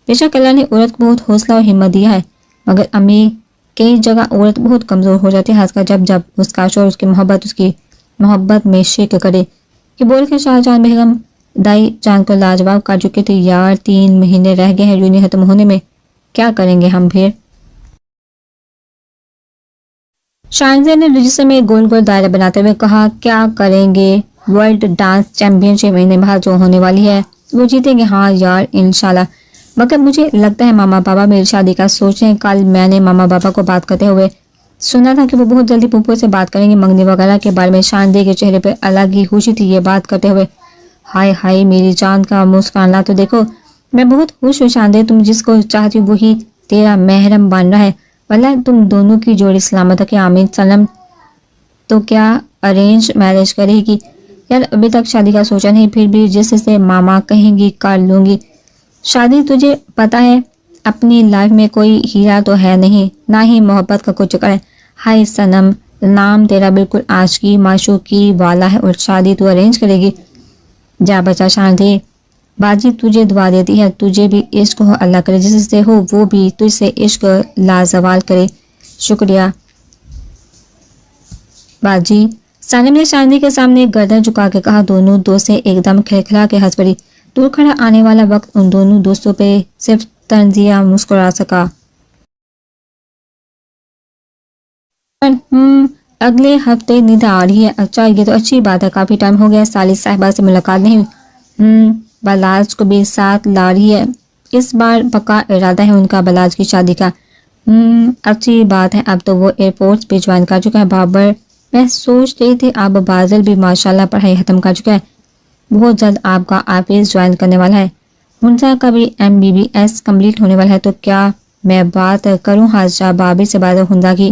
Speaker 1: بے شک اللہ نے عورت کو بہت حوصلہ اور ہمت دیا ہے، مگر امی کئی جگہ عورت بہت کمزور ہو جاتی ہے، خاص کر جب اس کا شوہر اس کی محبت میں شرک کرے۔ یہ بول کے شاہ جہان بیگم دائی جان کو لاجواب کر چکے تھے، یار 3 مہینے رہ گئے ہیں یونی ختم ہونے میں، کیا کریں گے ہم پھر؟ شانزے نے رجسٹر میں گول گول دائرہ بناتے ہوئے کہا کیا کریں گے ورلڈ ڈانس چیمپئن شپ مہینے بعد جو ہونے والی ہے وہ جیتیں گے. ہاں یار انشاءاللہ, مگر مجھے لگتا ہے ماما پاپا میری شادی کا سوچیں. کل میں نے ماما پاپا کو بات کرتے ہوئے سنا تھا کہ وہ بہت جلدی پھوپھو سے بات کریں گے منگنی وغیرہ کے بارے میں. شاندے کے چہرے پہ الگ ہی خوشی تھی یہ بات کرتے ہوئے. ہائے ہائے میری جان کا مسکرانا تو دیکھو, میں بہت خوش ہوں شاندے, تم جس کو چاہتی وہی تیرا محرم بن رہا ہے. واللہ تم دونوں کی جوڑی سلامت ہے کہ آمین سلم. تو کیا ارینج میرج کرے گی؟ یار ابھی تک شادی کا سوچا نہیں, پھر بھی جس سے ماما کہیں گی کر لوں گی. شادی تجھے پتا ہے اپنی لائف میں کوئی ہیرا تو ہے نہیں, نہ ہی محبت کا کوئی چکر ہے. ہائے سنم, نام تیرا بالکل عاشقی معشوقی والا ہے اور شادی تو ارینج کرے گی. جا بچا شاندے, باجی تجھے دعا دیتی ہے, تجھے بھی عشق ہو اللہ کرے, جس سے ہو وہ بھی تجھ سے عشق لازوال کرے. شکریہ باجی. سانم نے شاندی کے سامنے گردن جھکا کے کہا. دونوں دوستیں ایک دم کھلکھلا کے ہنس پڑی. دور کھڑا آنے والا وقت ان دونوں دوستوں پہ صرف طنزیہ مسکرا سکا. اگلے ہفتے نیند آ رہی ہے. اچھا یہ تو اچھی بات ہے, کافی ٹائم ہو گیا سالی صاحبہ سے ملاقات نہیں. بلاج کو بھی ساتھ لا رہی ہے, اس بار پکا ارادہ ہے ان کا بلاج کی شادی کا. اچھی بات ہے, اب تو وہ ایئرپورٹ بھی جوائن کر چکا ہے. بابر میں سوچ رہی تھی اب بازل بھی ماشاءاللہ پڑھائی ختم کر چکا ہے, بہت جلد آپ کا آفس جوائن کرنے والا ہے. منزا کا بھی MBBS کمپلیٹ ہونے والا ہے. تو کیا میں بات کروں حاجہ بابر سے بازل ہندا کی؟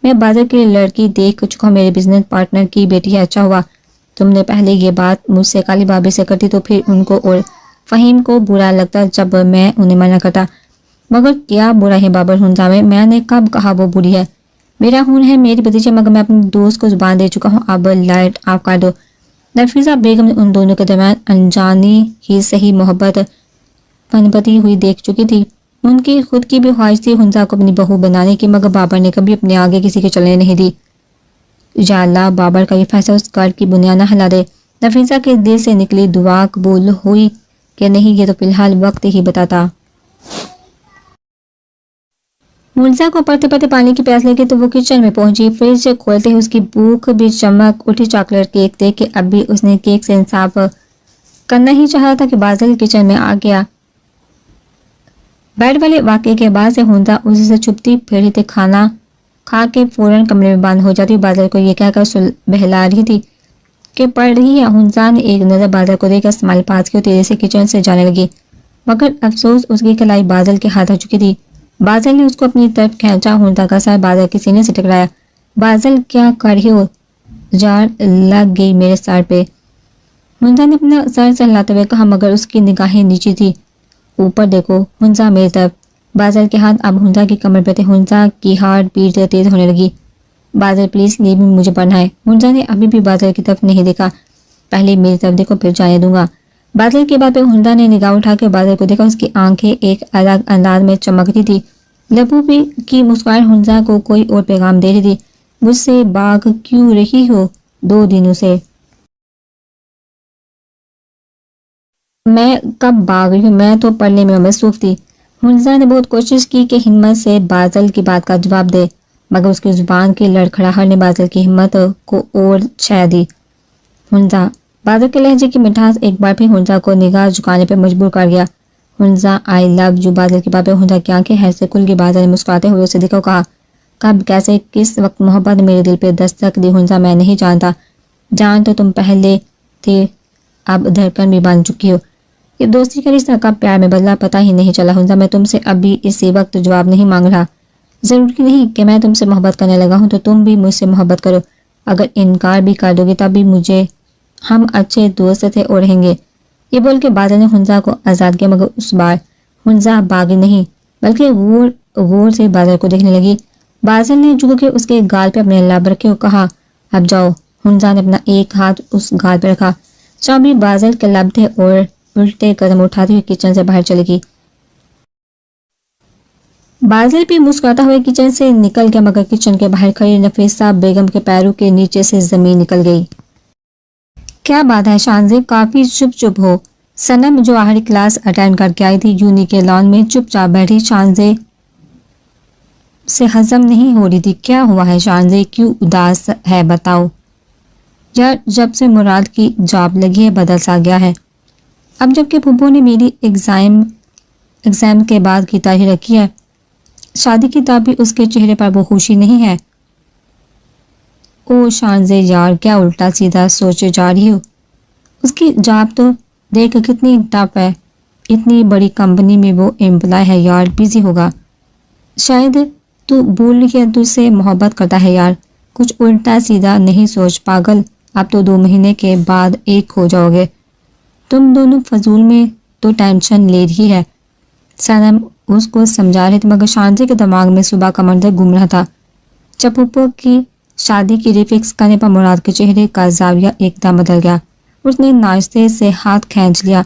Speaker 1: میں بازل کی لڑکی دیکھ چکا ہوں, میرے بزنس پارٹنر کی بیٹی ہے. اچھا ہوا تم نے پہلے یہ بات مجھ سے کالی بابر سے کرتی تو پھر ان کو اور فہیم کو برا لگتا جب میں انہیں منع کرتا. مگر کیا برا ہے بابر ہندا میں نے کب کہا وہ بری ہے؟ میرا خون ہے میری بھتیجے, مگر میں اپنے دوست کو زبان دے چکا ہوں, اب لائٹ آف کر دو. نفیسہ بیگم نے ان دونوں کے درمیان انجانی ہی صحیح محبت پنپتی ہوئی دیکھ چکی تھی. ان کی خود کی بھی خواہش تھی حنزہ کو اپنی بہو بنانے کی, مگر بابر نے کبھی اپنے آگے کسی کے چلنے نہیں دی. یا اللہ بابر کا یہ فیصلہ اس گھر کی بنیاد نہ ہلا دے. نفیسہ کے دل سے نکلی دعا قبول ہوئی کہ نہیں یہ تو فی الحال وقت ہی بتاتا. مرزا کو پڑھتے پڑھتے پانی کی پیاس لگی تو وہ کچن میں پہنچی. فریج سے کھولتے ہی اس کی بھوک بھی چمک اٹھی. چاکلیٹ کیک دیکھ کے اب بھی اس نے کیک سے انصاف کرنا ہی چاہا تھا کہ بازل کچن میں آ گیا. بیڈ والے واقعے کے بعد سے ہندا اسی سے چھپتی پھیری تھے, کھانا کھا کے فوراً کمرے میں بند ہو جاتی. بازل کو یہ کہہ کر بہلا رہی تھی کہ پڑھ رہی ہے. ہنزا نے ایک نظر بازل کو دیکھ کر اسمائل پاس کی اور تیزی سے کچن سے جانے لگی, مگر افسوس اس کی کلائی بازل کے ہاتھ آ چکی تھی. بازل نے اس کو اپنی طرف کھینچا. ہندا کا سر بازل کے سینے سے ٹکرایا. بازل کیا کر رہی ہو, جار لگ گئی میرے سر پہ. ہندا نے اپنا سر سہلاتے ہوئے کہا, مگر اس کی نگاہیں نیچی تھی. اوپر دیکھو ہنزا میری طرف. بازل کے ہاتھ اب ہنزا کی کمر پہ تھے. ہنزا کی ہارٹ بیٹ تیز ہونے لگی. بازل پلیز یہ بھی مجھے پڑھنا ہے. ہنزا نے ابھی بھی بازل کی طرف نہیں دیکھا. پہلے میری طرف دیکھو پھر جانے دوں گا. بازل کے بعد پہ ہندا نے نگاہ اٹھا کے بازل کو دیکھا. اس کی آنکھیں ایک الگ انداز میں چمکتی تھی. لبو بھی کی مسکراہٹ ہنزا کو کوئی اور پیغام دے رہی تھی. مجھ سے باغ کیوں رہی ہو 2 دنوں سے؟ میں کب بھاگ رہی ہوں, میں تو پڑھنے میں مصروف تھی. ہنزا نے بہت کوشش کی کہ ہمت سے بازل کی بات کا جواب دے, مگر اس کی زبان کی لڑکھڑاہٹ نے بازل کی ہمت کو اور چھا دی. ہنزا, بازل کے لہجے کی مٹھاس ایک بار پھر ہنزا کو نگاہ جھکانے پہ مجبور کر گیا. ہنزا آئی لو یو. بازل کی بات پہ ہنزا کی آنکھیں ہر سے کھل گئی. بازل نے مسکراتے ہوئے اسے دیکھا, کہا کب کیسے کس وقت محبت میرے دل پہ دستک دی ہنزا میں نہیں جانتا. جان تو تم پہلے تھے, اب دھڑکن بھی بن چکی ہو. یہ دوستی کا رشتہ کب پیار میں بدلا پتہ ہی نہیں چلا. ہنزا میں تم سے ابھی اسی وقت جواب نہیں مانگ رہا. ضروری نہیں کہ میں تم سے محبت کرنے لگا ہوں تو تم بھی مجھ سے محبت کرو. اگر انکار بھی کر دو گی تب بھی مجھے ہم اچھے دوست تھے اور رہیں گے. یہ بول کے بازل نے ہنزا کو آزاد کیا, مگر اس بار ہنزا باغی نہیں بلکہ غور سے بازل کو دیکھنے لگی. بازل نے جھک کے اس کے گال پہ اپنے لب رکھے اور کہا اب جاؤ. ہنزا نے اپنا ایک ہاتھ اس گال پہ رکھا. چابی بازل کے لب تھے اور الٹے قدم اٹھاتے ہوئے کچن سے باہر چلے گی. بازل بھی مسکراتا ہوئے کچن سے نکل گیا, مگر کچن کے باہر کھڑی نفیسہ بیگم کے پیروں کے نیچے سے زمین نکل گئی. کیا بات ہے شانزے, کافی چپ چپ ہو. سنم جو آخری کلاس اٹینڈ کر کے آئی تھی یونی کے لان میں چپ چاپ بیٹھی. شانزے سے ہضم نہیں ہو رہی تھی. کیا ہوا ہے شانزے, کیوں اداس ہے بتاؤ. یار جب سے مراد کی جاب لگی ہے بدل سا گیا ہے. اب جب کہ پھپھو نے میری ایگزام کے بعد کی تاریخ رکھی ہے, شادی کی تب بھی اس کے چہرے پر وہ خوشی نہیں ہے. او شانزے یار کیا الٹا سیدھا سوچے جا رہی ہو. اس کی جاب تو دیکھ کتنی ٹف ہے, اتنی بڑی کمپنی میں وہ امپلائی ہے یار, بزی ہوگا. شاید تو بول رہی ہے تو اس سے محبت کرتا ہے یار, کچھ الٹا سیدھا نہیں سوچ پاگل. اب تو 2 مہینے کے بعد ایک ہو جاؤ گے. تم دونوں فضول میں تو ٹینشن لے رہی ہے. سنم اس کو سمجھا رہی تھی مگر شانزے کے دماغ میں صبح کا منظر گھوم رہا تھا. جب پھپھو کی شادی کی ڈیٹ فکس کرنے پر مراد کے چہرے کا زاویہ ایک دم بدل گیا. اس نے ناشتے سے ہاتھ کھینچ لیا.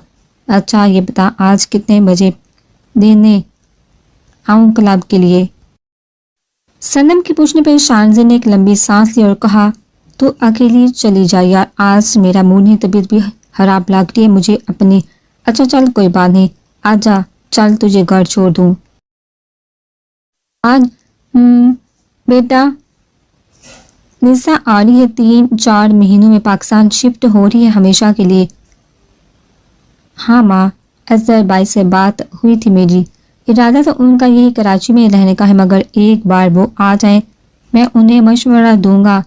Speaker 1: اچھا یہ بتا آج کتنے بجے دینے آؤں کلب کے لیے. سنم کے پوچھنے پر شانزے نے ایک لمبی سانس لی اور کہا تو اکیلی چلی جا یار, آج میرا موڈ نہیں, طبیعت بھی خراب لگ رہی ہے مجھے اپنی. اچھا چل کوئی بات نہیں, آجا چل تجھے گھر چھوڑ دوں. آج بیٹا نسا آ رہی ہے, 3-4 مہینوں میں پاکستان شفٹ ہو رہی ہے ہمیشہ کے لیے. ہاں ماں, اظہر بھائی سے بات ہوئی تھی میری, ارادہ تو ان کا یہی کراچی میں رہنے کا ہے مگر ایک بار وہ آ جائیں میں انہیں مشورہ دوں گا,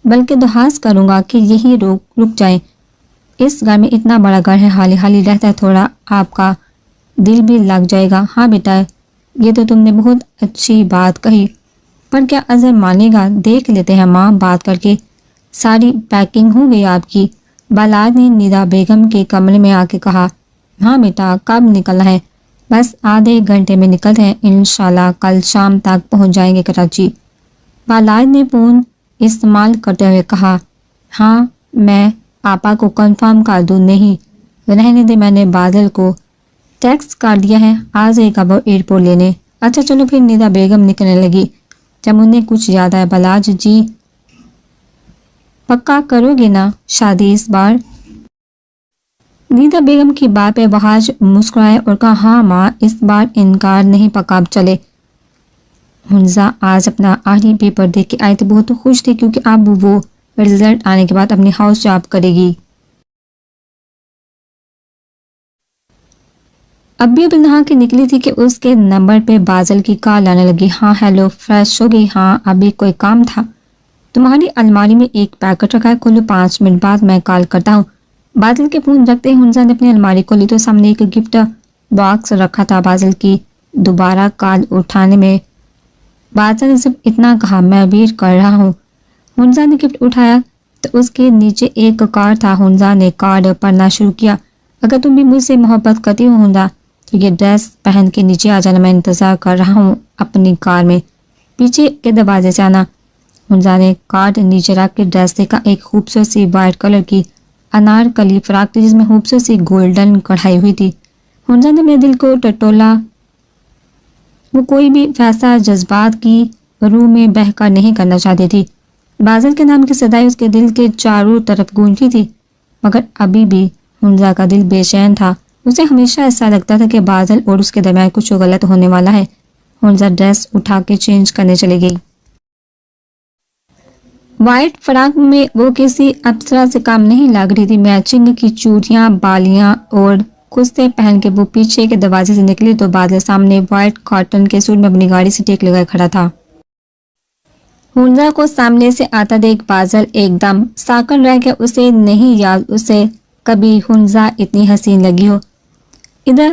Speaker 1: بلکہ درخواست کروں گا کہ یہی رک جائیں. اس گھر میں اتنا بڑا گھر ہے, حالی حالی رہتا ہے, تھوڑا آپ کا دل بھی لگ جائے گا. ہاں بیٹا یہ تو تم نے بہت اچھی بات کہی, پر کیا اظہر مانے گا؟ دیکھ لیتے ہیں ماں بات کر کے. ساری پیکنگ ہو گئی آپ کی؟ بالاد نے ندا بیگم کے کمرے میں آ کے کہا. ہاں بیٹا کب نکلنا ہے؟ بس آدھے گھنٹے میں نکلتے ہیں, انشاءاللہ کل شام تک پہنچ جائیں گے کراچی. بالاد نے فون استعمال کرتے ہوئے کہا. ہاں میں پاپا کو کنفرم کر دوں؟ نہیں رہنے دے, میں نے بادل کو ٹیکسٹ کر دیا ہے, آج ایک اب ایئرپورٹ لینے. اچھا چلو پھر ندا بیگم نکلنے لگی. جب انہیں کچھ یاد آیا, بلاج جی پکا کرو گے نا شادی اس بار؟ ندا بیگم کی بات پہ بہاج مسکرائے اور کہا ہاں ماں اس بار انکار نہیں, پکا اب چلے. حنزہ آج اپنا آخری پیپر دیکھ کے آئی تھی, بہت خوش تھی کیونکہ اب وہ رزلٹ آنے کے بعد اپنی ہاؤس جاب کرے گی. ابھی نہا کے نکلی تھی کہ اس کے نمبر پہ بازل کی کال آنے لگی. ہاں ہیلو, فریش ہو گئی؟ ہاں ابھی کوئی کام تھا؟ تمہاری الماری میں ایک پیکٹ رکھا ہے, کھولو, 5 منٹ بعد میں کال کرتا ہوں. بازل کے فون رکھتے ہی حنزہ نے اپنی الماری کھولی تو سامنے ایک گفٹ باکس رکھا تھا. بازل کی دوبارہ کال اٹھانے میں بازل نے صرف اتنا کہا میں ویٹ کر رہا ہوں. حنزہ نے گفٹ اٹھایا تو اس کے نیچے ایک کارڈ تھا. حنزہ نے کارڈ پڑھنا شروع کیا. اگر تم بھی مجھ سے محبت کرتی ہو حنزہ تو یہ ڈریس پہن کے نیچے آ جانا, میں انتظار کر رہا ہوں اپنی کار میں, پیچھے کے دروازے سے آنا. حنزہ نے کارڈ نیچے رکھ کے ڈریس دیکھا. ایک خوبصورت سی وائٹ کلر کی انارکلی فراک تھی جس میں خوبصورت سی گولڈن کڑھائی ہوئی تھی. حنزہ نے اپنے دل کو ٹٹولا. وہ کوئی بھی فیصلہ جذبات کی روح میں بہہ کر نہیں کرنا چاہتی تھی. بازل کے نام کی صدائی اس کے دل کے چاروں طرف گونجتی تھی مگر ابھی بھی حنزہ کا دل بے چین تھا. اسے ہمیشہ ایسا لگتا تھا کہ بازل اور اس کے درمیان کچھ غلط ہونے والا ہے. حنزہ ڈریس اٹھا کے چینج کرنے چلی گئی. وائٹ فراک میں وہ کسی اپسرا سے کام نہیں لگ رہی تھی. میچنگ کی چوڑیاں, بالیاں اور کستے پہن کے وہ پیچھے کے دروازے سے نکلی تو بازل سامنے وائٹ کاٹن کے سوٹ میں اپنی گاڑی سے ٹیک لگائے کھڑا تھا. حنزہ کو سامنے سے آتا دیکھ بازل ایک دم ساکن رہ گیا. اسے نہیں یاد اسے کبھی حنزہ اتنی حسین لگی ہو. ادھر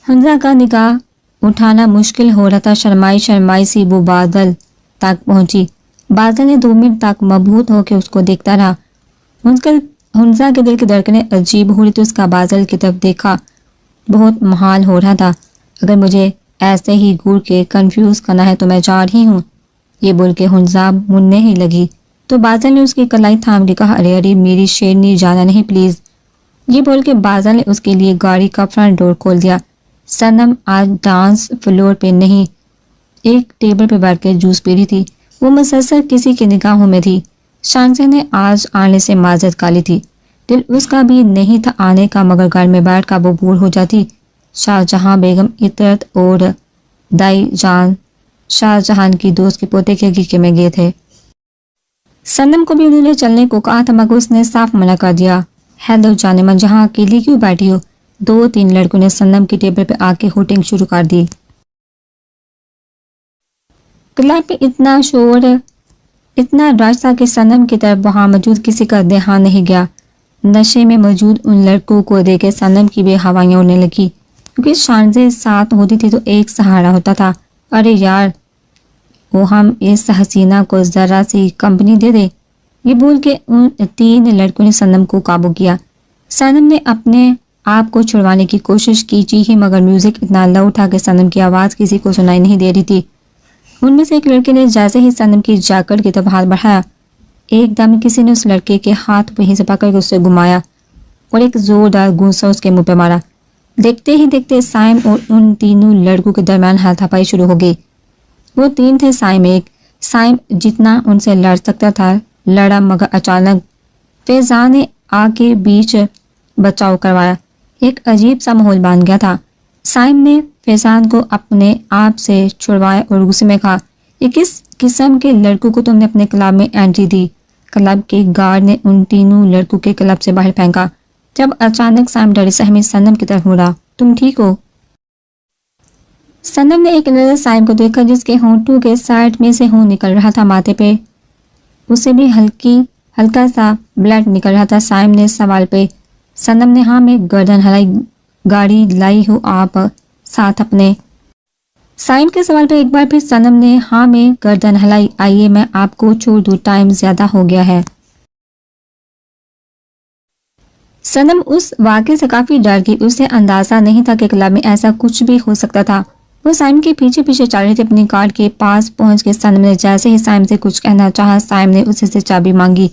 Speaker 1: حنزہ کا نگاہ اٹھانا مشکل ہو رہا تھا. شرمائی سی وہ بازل تک پہنچی. بازل نے 2 منٹ تک مبہوت ہو کے اس کو دیکھتا رہا. حنزہ کے دل کی دھڑکنیں عجیب ہو رہی تھی. اس کا بازل کی طرف دیکھا بہت محال ہو رہا تھا. اگر مجھے ایسے ہی گور کے کنفیوز کرنا ہے تو میں جا رہی ہوں. یہ بول کے حنزہ مننے ہی لگی تو بازل نے اس کی کلائی تھام کے کہا ارے میری شیرنی جانا نہیں پلیز. یہ بول کے بازل نے اس کے لیے گاڑی کا فرنٹ ڈور کھول دیا. سنم آج ڈانس فلور پہ نہیں ایک ٹیبل پہ بیٹھ کے جوس پی رہی تھی. وہ مسلسل کسی کی نگاہوں میں تھی. شانزے نے آج آنے سے معذرت کالی تھی. دل اس کا بھی نہیں تھا آنے کا مگر گھر میں بیٹھ کر وہ بور ہو جاتی. شاہجہاں بیگم عطرت اور دائی جان شاہ جہان کی دوست کے پوتے کے عقیقے میں گئے تھے۔ سنم کو بھی انہوں نے چلنے کو کہا تھا مگر اس نے صاف منع کر دیا۔ ہیلو جانے من، جہاں اکیلی کیوں بیٹھی ہو؟ 2-3 لڑکوں نے سنم کی ٹیبل پہ آ کے ہوٹنگ شروع کر دی۔ کلب پہ اتنا شور، اتنا رش تھا کہ سنم کی طرف وہاں موجود کسی کا دھیان نہیں گیا۔ نشے میں موجود ان لڑکوں کو دیکھ کے سنم کی بھی ہوائیاں اڑنے لگی، کیونکہ شانزیں ساتھ ہوتی تھی تو ایک سہارا ہوتا تھا۔ ارے یار، وہ ہم اس حسینہ کو ذرا سی کمپنی دے دے، یہ بول کے ان 3 لڑکوں نے سنم کو قابو کیا۔ سنم نے اپنے آپ کو چھڑوانے کی کوشش کی ہی مگر میوزک اتنا لاؤڈ تھا کہ سنم کی آواز کسی کو سنائی نہیں دے رہی تھی۔ ان میں سے ایک لڑکے نے جیسے ہی سنم کی جیکٹ کی طرف ہاتھ بڑھایا، ایک دم کسی نے اس لڑکے کے ہاتھ وہیں سے پکڑ کے اسے گھمایا اور ایک زوردار گھونسا اس کے منہ پہ مارا۔ دیکھتے ہی دیکھتے سائم اور ان 3 لڑکوں کے درمیان ہاتھا پائی شروع ہو گئی۔ وہ 3 تھے، سائم 1۔ سائم جتنا ان سے لڑ سکتا تھا لڑا، مگر اچانک فیضان نے آ کے بیچ بچاؤ کروایا۔ ایک عجیب سا ماحول بن گیا تھا۔ سائم نے فیضان کو اپنے آپ سے چھڑوایا اور غصے میں کہا، یہ کس قسم کے لڑکوں کو تم نے اپنے کلب میں انٹری دی؟ کلب کے گارڈ نے ان 3 لڑکوں کے کلب سے باہر پھینکا۔ جب اچانک سائم ڈری سہمی سنم کی طرف مڑا، تم ٹھیک ہو؟ سنم نے ایک نظر سائم کو دیکھا جس کے ہونٹوں کے سائڈ میں سے خون نکل رہا تھا، ماتھے پہ اسے بھی ہلکا سا بلڈ نکل رہا تھا۔ سائم نے سوال پہ سنم نے ہاں میں گردن ہلائی، گاڑی لائی ہو آپ ساتھ اپنے؟ سائم کے سوال پہ ایک بار پھر سنم نے ہاں میں گردن ہلائی، آئیے میں آپ کو چھوڑ دوں، ٹائم زیادہ ہو گیا ہے۔ سنم اس واقعے سے کافی ڈر گئی، اسے اندازہ نہیں تھا کہ کلب میں ایسا کچھ بھی ہو سکتا تھا۔ وہ سائم کے پیچھے پیچھے چل رہی تھی۔ اپنی کار کے پاس پہنچ کے سنم نے جیسے ہی سائم سے کچھ کہنا چاہا، سائم نے اسے سے چابی مانگی۔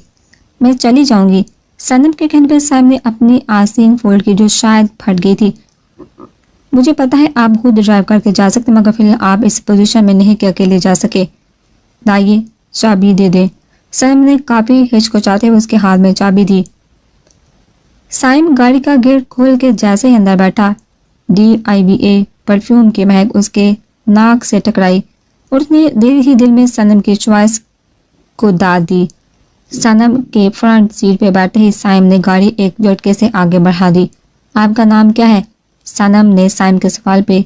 Speaker 1: میں چلی جاؤں گی۔ سنم کے کہنے پہ سائم نے اپنی آستین فولڈ کی جو شاید پھٹ گئی تھی۔ مجھے پتا ہے آپ خود ڈرائیو کر کے جا سکتے مگر فی الحال آپ اس پوزیشن میں نہیں کہ اکیلے جا سکے، لائیے چابی دے دیں۔ سنم نے کافی ہچکچاتے ہوئے اس کے ہاتھ میں چابی دی۔ سائم گاڑی کا گیٹ کھول کے جیسے ہی اندر بیٹھا، DIVA پرفیوم کی مہک اس کے ناک سے ٹکرائی اور اس نے دل ہی دل میں سنم کی چوائس کو داد دی۔ سنم کے فرنٹ سیٹ پہ بیٹھے ہی سائم نے گاڑی ایک جھٹکے سے آگے بڑھا دی۔ آپ کا نام کیا ہے؟ سنم نے سائم کے سوال پہ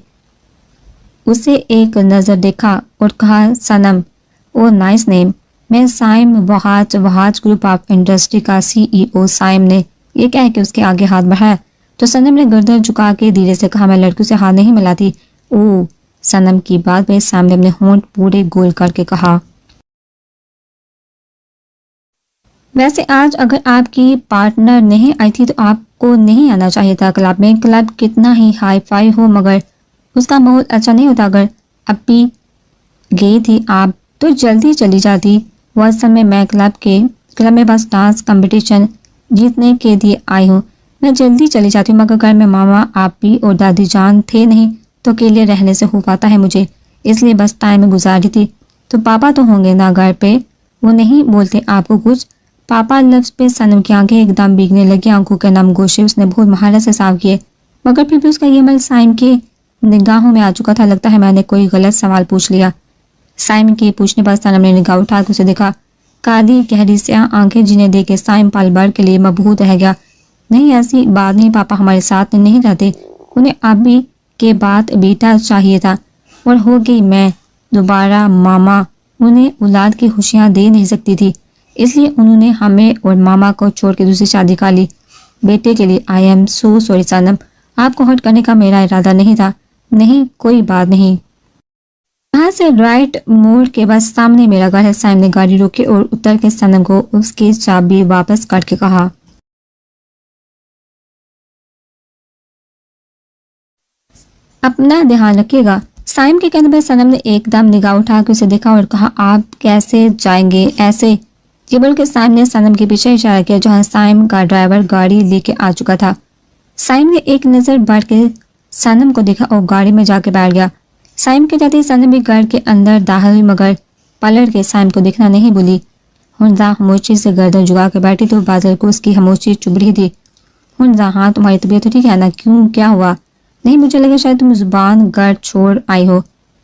Speaker 1: اسے ایک نظر دیکھا اور کہا، سنم، او نائس نیم، میں سائم وہاج گروپ آف انڈسٹری کا CEO۔ سائم نے یہ کہہ کے اس کے آگے ہاتھ بڑھایا تو سنم نے گردن جھکا کے دھیرے سے کہا، میں لڑکیوں سے ہاتھ نہیں ملاتی۔ او، سنم کی بات پہ سائم نے اپنے ہونٹ پورے گول کر کے کہا، ویسے آج اگر آپ کی پارٹنر نہیں آئی تھی تو آپ کو نہیں آنا چاہیے تھا کلب میں۔ کلب کتنا ہی ہائی فائی ہو مگر اس کا ماحول اچھا نہیں ہوتا۔ اگر اب بھی گئی تھی آپ تو جلدی چلی جاتی۔ وہ اصل میں کلب میں بس ڈانس کمپٹیشن جیتنے کے لیے آئی ہوں۔ میں جلدی چلی جاتی ہوں مگر گھر میں ماما، آپی اور دادی جان تھے نہیں تو اکیلے رہنے سے ہو پاتا ہے مجھے، اس لیے بس ٹائم میں گزار رہی تھی۔ تو پاپا تو ہوں گے نا گھر پہ، وہ نہیں بولتے آپ کو کچھ؟ پاپا لفظ پہ سنم کی آنکھیں ایک دم بھیگنے لگی، آنکھوں کے نم گوشے اس نے بہت مہارت سے صاف کیے مگر پھر بھی اس کا یہ عمل سائم کی نگاہوں میں آ چکا تھا۔ لگتا ہے میں نے کوئی غلط سوال پوچھ لیا۔ سائم کے پوچھنے پر سنم نے نگاہ اٹھا کے اسے دیکھا، کالی گہری سیاہ آنکھیں جنہیں دیکھ کے سائم پل بھر کے لیے مبہوت رہ گیا۔ نہیں ایسی بات نہیں، پاپا ہمارے ساتھ نہیں رہتے، انہیں ابھی کے بعد بیٹا چاہیے تھا اور ہو گئی میں دوبارہ ماما انہیں اولاد کی خوشیاں دے نہیں سکتی تھی، اس لیے انہوں نے ہمیں اور ماما کو چھوڑ کے دوسری شادی کر لی بیٹے کے لیے۔ آئی ایم سو سوری سنم، آپ کو ہرٹ کرنے کا میرا ارادہ نہیں تھا۔ نہیں کوئی بات نہیں، یہاں سے رائٹ موڑ کے بس سامنے میرا گھر ہے۔ سائم نے گاڑی روکی اور اتر کے سنم کو اس کی چابی واپس کر کے کہا، اپنا دھیان رکھیے گا۔ سائم کے کہنے پر سنم نے ایک دم نگاہ اٹھا کے اسے دیکھا اور کہا، آپ کیسے جائیں گے ایسے؟ یہ بول کے سائم نے سنم کے پیچھے اشارہ کیا جہاں سائم کا ڈرائیور گاڑی لے کے آ چکا تھا۔ سائم نے ایک نظر بڑھ کے سنم کو دیکھا اور گاڑی میں جا کے بیٹھ گیا۔ سائم کے جاتے سنم بھی گھر کے اندر داخل ہوئی مگر پلٹ کے سائم کو دیکھنا نہیں بھولی۔ ہنزا خاموشی سے گردن جھکا کے بیٹھی تو بازل کو اس کی خاموشی چبھ رہی تھی۔ ہنزا، ہاں تمہاری طبیعت تو ٹھیک ہے نا؟ کیوں، کیا ہوا؟ نہیں مجھے لگا شاید تم زبان گھر چھوڑ آئی ہو۔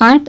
Speaker 1: 8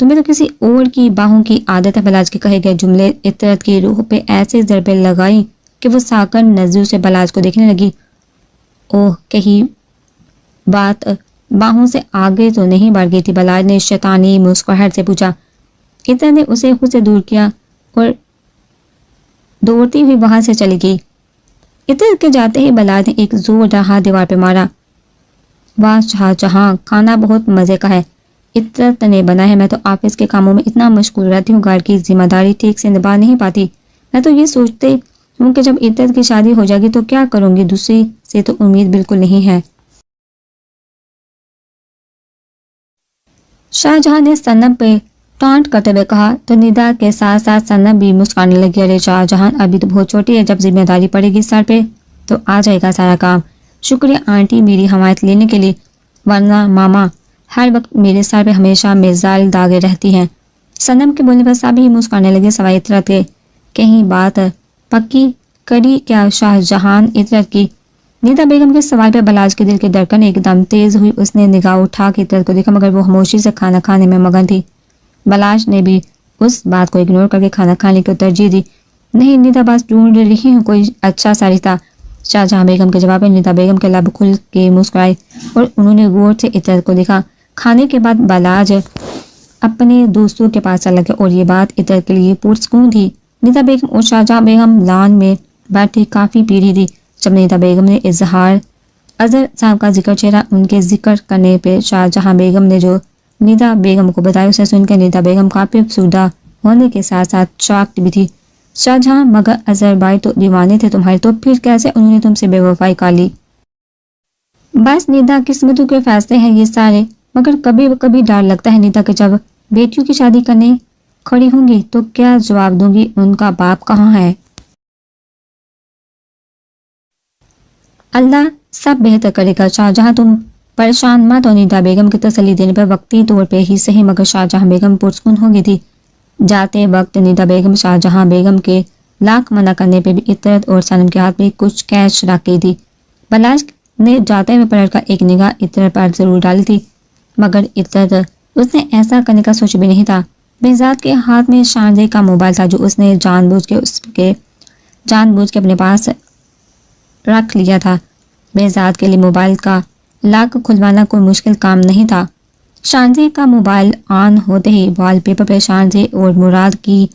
Speaker 1: تمہیں تو کسی اور کی باہوں کی عادت ہے. بلاج کے کہے گئے جملے عطرت کی روح پہ ایسے ضربے لگائی کہ وہ ساکن نظروں سے بلاج کو دیکھنے لگی. اوہ کہی بات باہوں سے آگے تو نہیں بڑھ گئی تھی. بلاج نے شیطانی مسکراہٹ سے پوچھا. عطرت نے اسے خود سے دور کیا اور دوڑتی ہوئی وہاں سے چلی گئی. عطرت کے جاتے ہی بلاج نے ایک زوردار ہاتھ دیوار پہ مارا. واہ شاہ جہاں کھانا بہت مزے کا ہے. عطرت نے بنا ہے. میں تو آفس کے کاموں میں اتنا مشغول رہتی ہوں, گھر کی ذمہ داری ٹھیک سے نبھا نہیں پاتی. میں تو یہ سوچتے ہوں کہ جب عطرت کی شادی ہو جائے گی تو کیا کروں گی. دوسری سے تو امید بالکل نہیں ہے. شاہ جہاں نے سنم پہ ٹانٹ کرتے ہوئے کہا تو ندا کے ساتھ ساتھ سنم بھی مسکرانے لگی. ارے شاہ جہاں ابھی تو بہت چھوٹی ہے, جب ذمہ داری پڑے گی سر پہ تو آ جائے گا سارا کام. شکریہ آنٹی میری حمایت لینے کے لیے, ورنہ ماما ہر وقت میرے سر پہ ہمیشہ میزائل داغے رہتی ہیں. سنم کے بولنے پر سبھی مسکرانے لگے سوائے عطرت کے. کہیں بات پکی کری کیا شاہ جہان عطرت کی. ندا بیگم کے سوال پہ بلاج کے دل کی دھڑکن ایک دم تیز ہوئی. اس نے نگاہ اٹھا کے عطرت کو دیکھا مگر وہ خاموشی سے کھانا کھانے میں مگن تھی. بلاج نے بھی اس بات کو اگنور کر کے کھانا کھانے کو ترجیح دی. نہیں ندا بس ڈھونڈ رہی ہوں کوئی اچھا سا رشتہ. شاہ جہاں بیگم کے جواب میں ندا بیگم کے لب کھل کے مسکرائے اور انہوں نے غور سے عطرت کو دیکھا. کھانے کے بعد بلاج اپنے دوستوں کے پاس چل گیا اور یہ بات عطرت کے لیے پرسکون تھی. ندا بیگم اور شاہ جہاں بیگم لان میں بیٹھی کافی پی رہی تھی. جب ندا بیگم نے اظہار اظہر صاحب کا ذکر چھیڑا, ان کے ذکر کرنے پہ شاہ جہاں بیگم نے جو ندا بیگم کو بتایا اسے سن کے ندا بیگم کافی افسردہ ہونے کے ساتھ ساتھ شاکڈ بھی تھی. شاہ جہاں مگر اظہر بھائی تو دیوانے تھے تمہارے, تو پھر کیسے انہوں نے تم سے بے وفائی کر لی. بس ندا قسمتوں کے فیصلے ہیں یہ سارے, مگر کبھی کبھی ڈر لگتا ہے ندا کہ جب بیٹیوں کی شادی کرنے کھڑی ہوں گی تو کیا جواب دوں گی, ان کا باپ کہاں ہے. اللہ سب بہتر کرے گا شاہ جہاں, تم پریشان مت. اور ندا بیگم کی تسلی دینے پر وقتی طور پہ ہی صحیح مگر شاہ جہاں بیگم پرسکون ہو گئی تھی. جاتے وقت ندا بیگم شاہ جہاں بیگم کے لاکھ منع کرنے پہ بھی عطرت اور سنم کے ہاتھ میں کچھ کیش رکھ گئی تھی. بلاج نے جاتے ہوئے پلٹ کر ایک نگاہ عطرت پر ضرور ڈالی تھی مگر عطرت اس نے ایسا کرنے کا سوچ بھی نہیں تھا. بہزاد کے ہاتھ میں شانزے کا موبائل تھا جو اس نے جان بوجھ کے اپنے پاس رکھ لیا تھا. بہزاد کے لیے موبائل کا لاک کھلوانا کوئی مشکل کام نہیں تھا. شانزے کا موبائل آن ہوتے ہی وال پیپر پہ شانزے اور مراد کی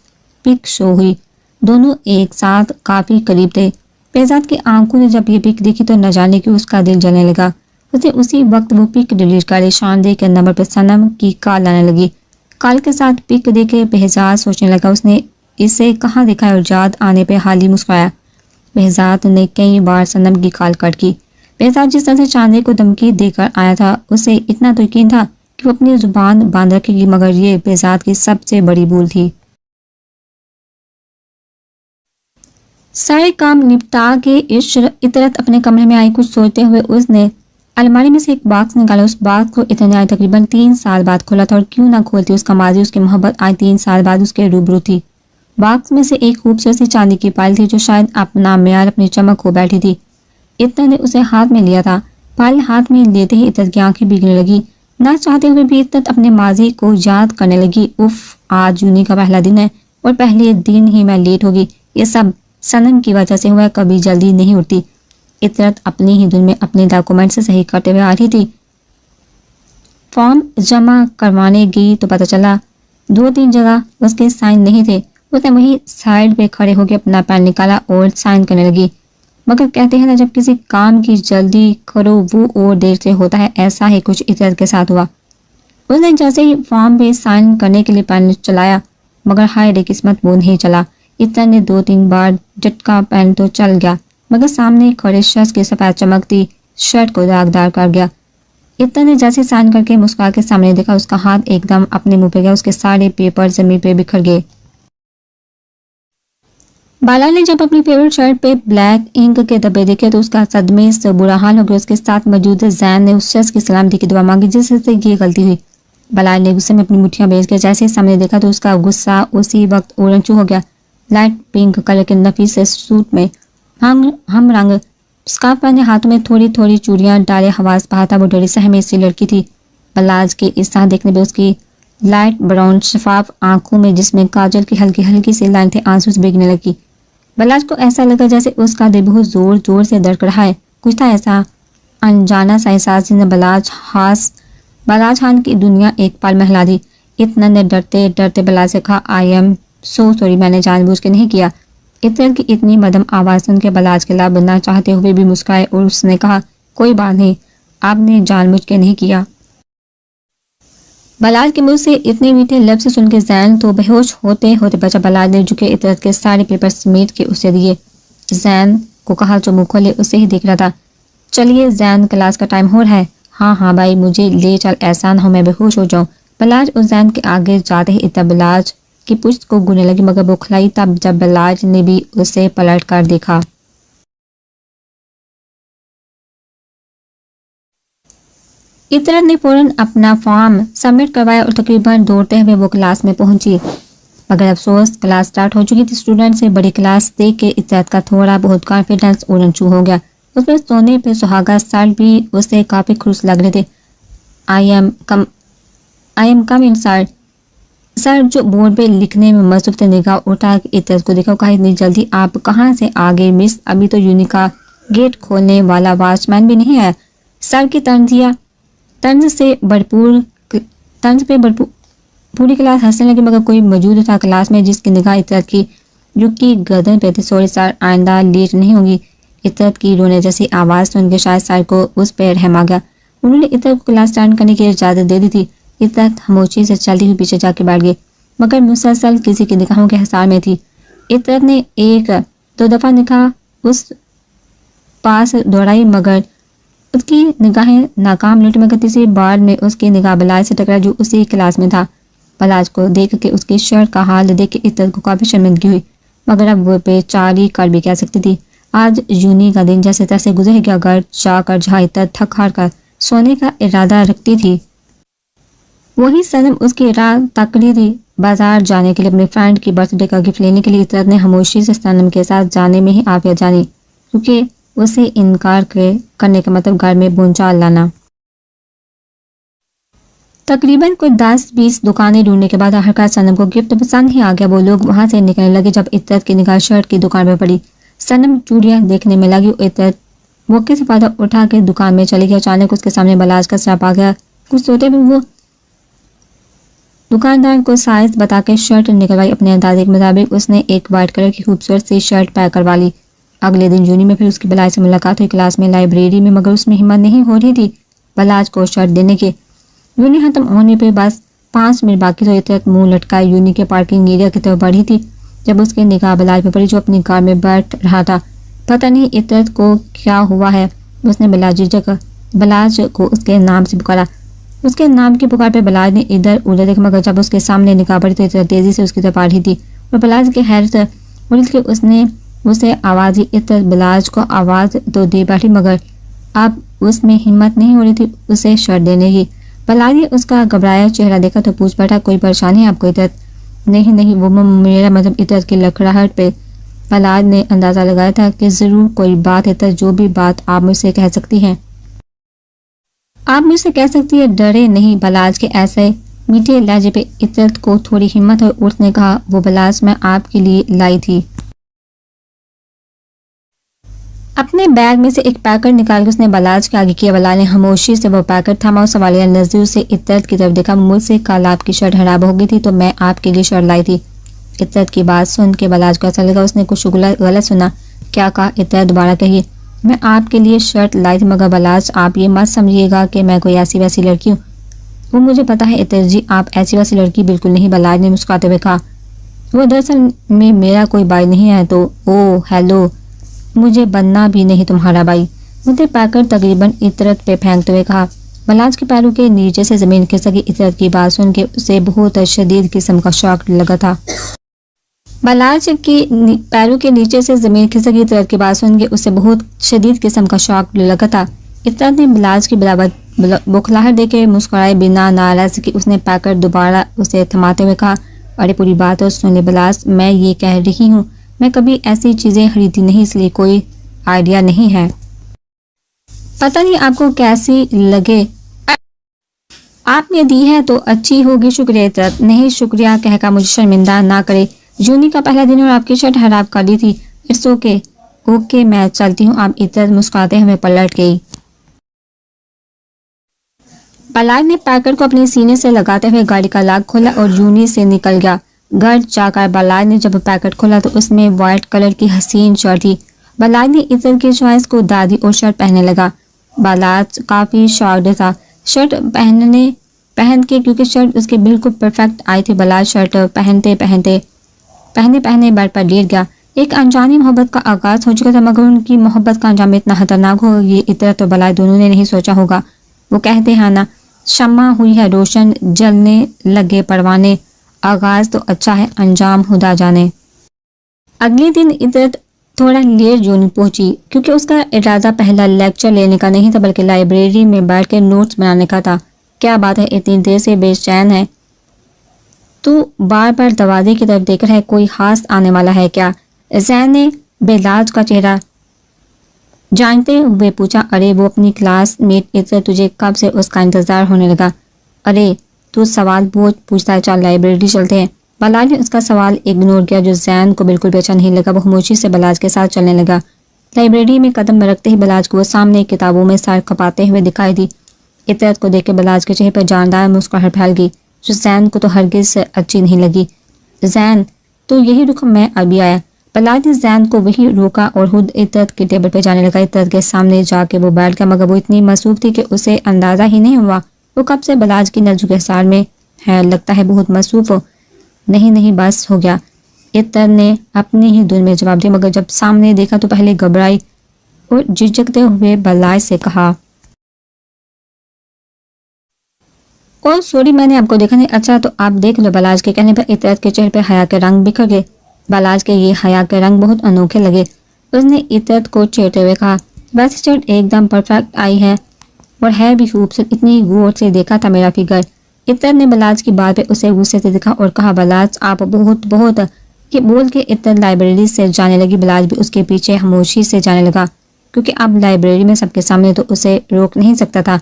Speaker 1: پک شو ہوئی. دونوں ایک ساتھ کافی قریب تھے. بہزاد کی آنکھوں نے جب یہ پک دیکھی تو نہ جانے کیوں اس کا دل جلنے لگا. اسے اسی وقت وہ پک ڈیلیٹ کرے. شانزے کے نمبر پہ سنم کی کال آنے لگی. کال کے ساتھ پک دے کے بہزاد سوچنے لگا اس نے اسے کہاں دیکھا ہے, اور یاد آنے پہ حال ہی مسکرایا. بہزاد نے کئی بار سنم کی کال کٹ کی. بہزاد جس طرح سے شانزے کو دھمکی دے کر آیا تھا اسے اتنا تو یقین تھا کہ وہ اپنی زبان باندھ رکھے گی, مگر یہ بہزاد کی سب سے بڑی بھول تھی. سارے کام نپٹا کے عطرت اپنے کمرے میں آئی. کچھ سوچتے ہوئے اس نے الماری میں سے ایک باکس نکالا. اس باکس کو اتنے آئے تقریباً 3 سال بعد کھولا تھا, اور کیوں نہ کھولتی, اس کا ماضی اس کی محبت آج 3 سال بعد اس کے روبرو تھی. باکس میں سے ایک خوبصورت سی چاندی کی پائل تھی جو شاید اپنا معیار اپنی چمک ہو بیٹھی تھی. عطرت نے اسے ہاتھ میں لیا تھا. پائل ہاتھ میں لیتے ہی عطرت کی آنکھیں بھیگنے لگی. نہ چاہتے ہوئے بھی عطرت اپنے ماضی کو یاد کرنے لگی. اف آج جونی کا پہلا دن ہے اور پہلے دن ہی میں لیٹ ہوگی. یہ سب سنم کی وجہ سے ہوا, کبھی جلدی نہیں اٹھتی. عطرت اپنی ہی دن میں اپنے ڈاکومنٹ سے صحیح کرتے ہوئے آ رہی تھی. فارم جمع کروانے گئی تو پتہ چلا 2-3 جگہ اس کے سائن نہیں تھے. اس نے وہی سائڈ پہ کھڑے ہو کے اپنا پین نکالا اور سائن کرنے لگی. مگر کہتے ہیں نا جب کسی کام کی جلدی کرو وہ اور دیر سے ہوتا ہے, ایسا ہی کچھ عطرت کے ساتھ ہوا. اس نے جیسے ہی فارم پہ سائن کرنے کے لیے پین چلایا مگر ہائے رے قسمت وہ نہیں چلا. عطرت نے 2-3 بار جھٹکا پین تو چل گیا مگر سامنے کھڑے شخص کی سفید چمکتی شرٹ کو داغدار کر گیا. عطرت نے جیسے سائن کر کے مسکرا کے سامنے دیکھا اس کا ہاتھ ایک دم اپنے منہ پہ گیا. اس کے سارے پیپر زمین پہ بکھر گئے. بالا نے جب اپنی فیوریٹ شرٹ پہ بلیک انک کے دبے دیکھے تو اس کا صدمے سے برا حال ہو گیا. اس کے ساتھ موجود زین نے اس شخص کی سلامتی کی دعا مانگی جس سے یہ غلطی ہوئی. بالا نے غصے میں اپنی مٹھیاں بیچ کے جیسے سامنے دیکھا تو اس کا غصہ اسی وقت اورنچو ہو گیا. لائٹ پنک کلر کے نفیس سے سوٹ میں ہم رنگ اسکارف پہنے, ہاتھوں میں تھوڑی تھوڑی چوڑیاں ڈالے حواس پہا تھا. وہ ڈری سہمی سی لڑکی تھی. بلاج کے اس طرح دیکھنے پہ اس کی لائٹ براؤن شفاف آنکھوں میں جس میں کاجل کی ہلکی ہلکی سی لائن تھے آنسو سے بھیگنے لگی۔ بلاج کو ایسا لگا جیسے اس کا دل بہت زور زور سے دھڑک رہا ہے۔ کچھ تھا ایسا انجانا سا احساس جس نے بلاج خان کی دنیا ایک پل میں ہلا دی۔ اتنا نے ڈرتے ڈرتے بلاج سے کہا آئی ایم سو سوری، میں نے جان بوجھ کے نہیں کیا۔ عطرت کی اتنی مدھم آواز سن کے بلاج کے لب بننا چاہتے ہوئے بھی مسکرائے اور اس نے کہا کوئی بات نہیں، آپ نے جان بوجھ کے نہیں کیا۔ بلاج کے منہ سے اتنے میٹھے لفظ سن کے زین تو بے ہوش ہوتے ہوتے بچا۔ بلاج نے جھکے عطرت کے سارے پیپر سمیٹ کے اسے دیے۔ زین کو کہا جو منہ کھولے اسے ہی دیکھ رہا تھا۔ چلیے زین، کلاس کا ٹائم ہو رہا ہے۔ ہاں بھائی مجھے لے چل، ایسا نہ ہو میں بے ہوش ہو جاؤں۔ بلاج اور زین کے آگے جاتے ہی عطرت بلاج کی پشت کو گھورنے لگی مگر بوکھلائی تب جب بلاج نے بھی اسے پلٹ کر دیکھا۔ عطرت نے فوراً اپنا فارم سبمٹ کروایا اور تقریباً دوڑتے ہوئے وہ کلاس میں پہنچی، مگر افسوس کلاس سٹارٹ ہو چکی تھی۔ اسٹوڈنٹ سے بڑی کلاس دیکھ کے عطرت کا تھوڑا بہت کانفیڈنس اورنچو ہو گیا۔ اس میں سونے پہ سہاگا سر بھی اسے کافی خوش لگ رہے تھے۔ آئی ایم کم ان سر جو بورڈ پہ لکھنے میں مصروف تھے نگاہ اٹھا کے عطرت کو دیکھا۔ کہا اتنی جلدی آپ کہاں سے آگے مس، ابھی تو یونی کا گیٹ کھولنے والا واچ مین بھی نہیں آیا۔ سر کی طنز پہ پوری کلاس ہنسنے لگی مگر کوئی موجود تھا کلاس میں جس کی نگاہ عطرت کی جو کہ گردن پہ تھی۔ سوری سر، آئندہ لیٹ نہیں ہوگی۔ عطرت کی رونے جیسی آواز سن کے شاید سر کو اس پہ رحم آ گیا۔ انہوں نے عطرت کو کلاس اسٹارٹ کرنے کی اجازت دے دی تھی۔ عطرت خاموشی سے چلتی ہوئی پیچھے جا کے بیٹھ گئی مگر مسلسل کسی کی نگاہوں کے حصار میں تھی۔ عطرت نے ایک دو دفعہ نگاہ اس پاس دوڑائی مگر اس کی نگاہیں ناکام لوٹی، مگر تیسری بار میں اس کی نگاہ بلاج سے ٹکرائی جو اسی کلاس میں تھا۔ بلاج کو دیکھ کے اس کی شرٹ کا حال دیکھ کے عطرت کو کافی شرمندگی ہوئی مگر اب وہ بے چاری کر بھی کہہ سکتی تھی۔ آج یونی کا دن جیسے تیسے گزر گیا۔ گھر جا کر جہاں عطرت تھک ہار کر سونے کا ارادہ رکھتی تھی وہی صنم اس کی راہ تکڑی تھی۔ بازار جانے کے لیے اپنے فرینڈ کی برتھ ڈے کا گفٹ لینے کے لیے عطرت نے خاموشی سے صنم کے ساتھ جانے میں ہی عافیت جانی کیونکہ اسے انکار کرنے کا مطلب گھر میں بھونچال لانا۔ تقریباً کوئی 10-20 دکانیں ڈھونڈنے کے بعد آخرکار صنم کو گفٹ پسند ہی آ گیا۔ وہ لوگ وہاں سے نکلنے لگے جب عطرت کی نگاہ شرٹ کی دکان پہ پڑی۔ صنم چوڑیاں دیکھنے میں لگی۔ عطرت موقع سے فائدہ اٹھا کے دکان میں چلی گئی۔ اچانک اس کے سامنے بلاج کا سراپ آ گیا۔ کچھ سوتے ہوئے وہ دکاندار کو سائز بتا کے شرٹ نکلوائی۔ اپنے اندازے کے مطابق اس نے ایک وائٹ کلر کی خوبصورت سی شرٹ پیک کروا لی۔ اگلے دن یونی میں پھر اس کی بلاج سے ملاقات ہوئی، کلاس میں، لائبریری میں، مگر اس میں ہمت نہیں ہو رہی تھی بلاج کو شرٹ دینے کے۔ یونی ختم ہونے پہ بس 5 منٹ باقی تو عطرت منہ لٹکائے یونی کے پارکنگ ایریا کی طرف بڑھی تھی جب اس کے نگاہ بلاج پہ پڑی جو اپنی کار میں بیٹھ رہا تھا۔ پتہ نہیں عطرت کو کیا ہوا ہے، اس نے بلاج کو اس کے نام سے پکارا۔ اس کے نام کی پکار پہ بلاج نے ادھر ادھر دیکھا مگر جب اس کے سامنے نگاہ پڑی تو عطرت تیزی سے اس کی طرف آ رہی تھی اور بلاج کی حیرت الٹ کے اس نے اسے آواز دی۔ عطرت بلاج کو آواز تو دے بیٹھی مگر اب اس میں ہمت نہیں ہو رہی تھی اسے شرٹ دینے کی۔ بلاج نے اس کا گھبرایا چہرہ دیکھا تو پوچھ بیٹھا کوئی پریشانی ہے آپ کو؟ عطرت نہیں وہ میرا مطلب عطرت کی لڑکھڑاہٹ پہ بلاج نے اندازہ لگایا تھا کہ ضرور کوئی بات ہے۔ عطرت جو بھی بات آپ مجھ سے کہہ سکتی ہیں آپ مجھ سے کہہ سکتی ہے، ڈرے نہیں۔ بلاج کے ایسے میٹھے لہجے پہ عطرت کو تھوڑی ہمت ہوئی، اس نے کہا وہ بلاج میں آپ کے لیے لائی تھی۔ اپنے بیگ میں سے ایک پیکٹ نکال کے اس نے بلاج کے آگے کیا۔ بلاج نے خاموشی سے وہ پیکٹ تھاما اور سوالیہ نظروں سے عطرت کی طرف دیکھا۔ مجھ سے کل آپ کی شرٹ خراب ہو گئی تھی تو میں آپ کے لیے شرٹ لائی تھی۔ عطرت کی بات سن کے بلاج کو ایسا لگا اس نے کچھ غلط سنا۔ کیا کہا؟ عطرت دوبارہ کہیے۔ میں آپ کے لیے شرٹ لائی تھی مگر بلاج آپ یہ مت سمجھیے گا کہ میں کوئی ایسی ویسی لڑکی ہوں۔ وہ مجھے پتا ہے عطرت جی، آپ ایسی ویسی لڑکی بالکل نہیں، بلاج نے مسکراتے ہوئے کہا۔ وہ دراصل میں میرا کوئی بھائی نہیں ہے تو ہیلو، مجھے بننا بھی نہیں تمہارا بھائی۔ مجھے پیکٹ تقریباً عطرت پہ پھینکتے ہوئے کہا۔ بلاج کے پیروں کے نیچے سے زمین کھسک گئی۔ عطرت کی بات سن کے اسے بہت شدید قسم کا شاک لگا تھا۔ بلاج کی پیروں کے نیچے سے زمین کھسک گئی۔ عطرت کی بات سن کے اسے بہت شدید قسم کا شاک لگا تھا۔ عطرت نے بلاج کی بوکھلاہٹ دیکھ کے مسکرائے بنا ناراضگی اس نے پیکٹ دوبارہ اسے تھماتے ہوئے کہا، ارے پوری بات تو سن لے بلاج، میں یہ کہہ رہی ہوں میں کبھی ایسی چیزیں خریدی نہیں اس لیے کوئی آئیڈیا نہیں ہے۔ پتہ نہیں آپ کو کیسی لگے آپ نے دی ہے تو اچھی ہوگی، شکریہ عطرت۔ نہیں شکریہ کہہ کر مجھے شرمندہ نہ کرے، جونی کا پہلا دن اور آپ کی شرٹ خراب کر دی تھی۔ اٹس اوکے، اوکے میں چلتی ہوں۔ آپ عطرت مسکراتے ہوئے پلٹ گئی۔ بلال نے پیکٹ کو اپنے سینے سے لگاتے ہوئے گاڑی کا لاک کھولا اور جونی سے نکل گیا۔ گھر جا کر بلال نے جب پیکٹ کھولا تو اس میں وائٹ کلر کی حسین شرٹ تھی۔ بلال نے عطرت کی چوائس کو دادی اور شرٹ پہننے لگا۔ بلال کافی شاکڈ تھا شرٹ پہن کے، کیونکہ شرٹ اس کے بالکل پرفیکٹ آئی تھی۔ بلال شرٹ پہنے بیڈ پر لیٹ گیا۔ ایک انجانی محبت کا آغاز ہو چکا تھا، مگر ان کی محبت کا انجام اتنا خطرناک ہوگا یہ عطرت اور بلال دونوں نے نہیں سوچا ہوگا۔ وہ کہتے ہیں نا، شمع ہوئی ہے روشن، جلنے لگے پروانے، آغاز تو اچھا ہے انجام خدا جانے۔ اگلے دن عطرت تھوڑا لیٹ جونی پہنچی، کیونکہ اس کا ارادہ پہلا لیکچر لینے کا نہیں تھا بلکہ لائبریری میں بیٹھ کے نوٹس بنانے کا تھا۔ کیا بات ہے، اتنی دیر سے بے چین ہے؟ تو بار بار دروازے کی طرف دیکھ رہا ہے، کوئی خاص آنے والا ہے کیا؟ زین نے بےلاج کا چہرہ جانتے ہوئے پوچھا۔ ارے وہ اپنی کلاس میٹ عطرت، تجھے کب سے اس کا انتظار ہونے لگا۔ ارے تو سوال بہت پوچھتا ہے، چل لائبریری چلتے ہیں۔ بلال نے اس کا سوال اگنور کیا جو زین کو بالکل بھی اچھا نہیں لگا۔ وہ خاموشی سے بلاج کے ساتھ چلنے لگا۔ لائبریری میں قدم رکھتے ہی بلاج کو وہ سامنے کتابوں میں سر کھپاتے ہوئے دکھائی دی۔ عطرت کو دیکھ کے بلاج کے چہرے پر جاندار مسکراہٹ پھیل گئی جو زین کو تو ہرگز اچھی نہیں لگی۔ زین تو یہی رک، میں ابھی آیا۔ بلاج نے زین کو وہی روکا اور خود عطرت کے ٹیبل پہ جانے لگا۔ عطرت کے سامنے جا کے وہ بیٹھ گیا، مگر وہ اتنی مصروف تھی کہ اسے اندازہ ہی نہیں ہوا وہ کب سے بلاج کی نظروں کے سار میں ہے۔ لگتا ہے بہت مصروف ہو۔ نہیں بس ہو گیا، عطرت نے اپنی ہی دھن میں جواب دیا، مگر جب سامنے دیکھا تو پہلے گھبرائی اور جھجکتے ہوئے بلاج سے کہا، اور سوری میں نے آپ کو دیکھا نہیں۔ اچھا تو آپ دیکھ لو۔ بلاج کے کہنے پر عطرت کے چہرے پہ حیا کے رنگ بکھر گئے۔ بلاج کے یہ حیا کے رنگ بہت انوکھے لگے۔ اس نے عطرت کو چھیڑتے ہوئے کہا، ویسے شرٹ ایک دم پرفیکٹ آئی ہے اور ہے بھی خوبصورت، اتنی غور سے دیکھا تھا میرا فگر۔ عطرت نے بلاج کی بات پہ اسے غصے سے دیکھا اور کہا، بلاج آپ بہت یہ بول کے عطرت لائبریری سے جانے لگی۔ بلاج بھی اس کے پیچھے خاموشی سے جانے لگا، کیونکہ اب لائبریری میں سب کے سامنے تو اسے روک نہیں سکتا تھا۔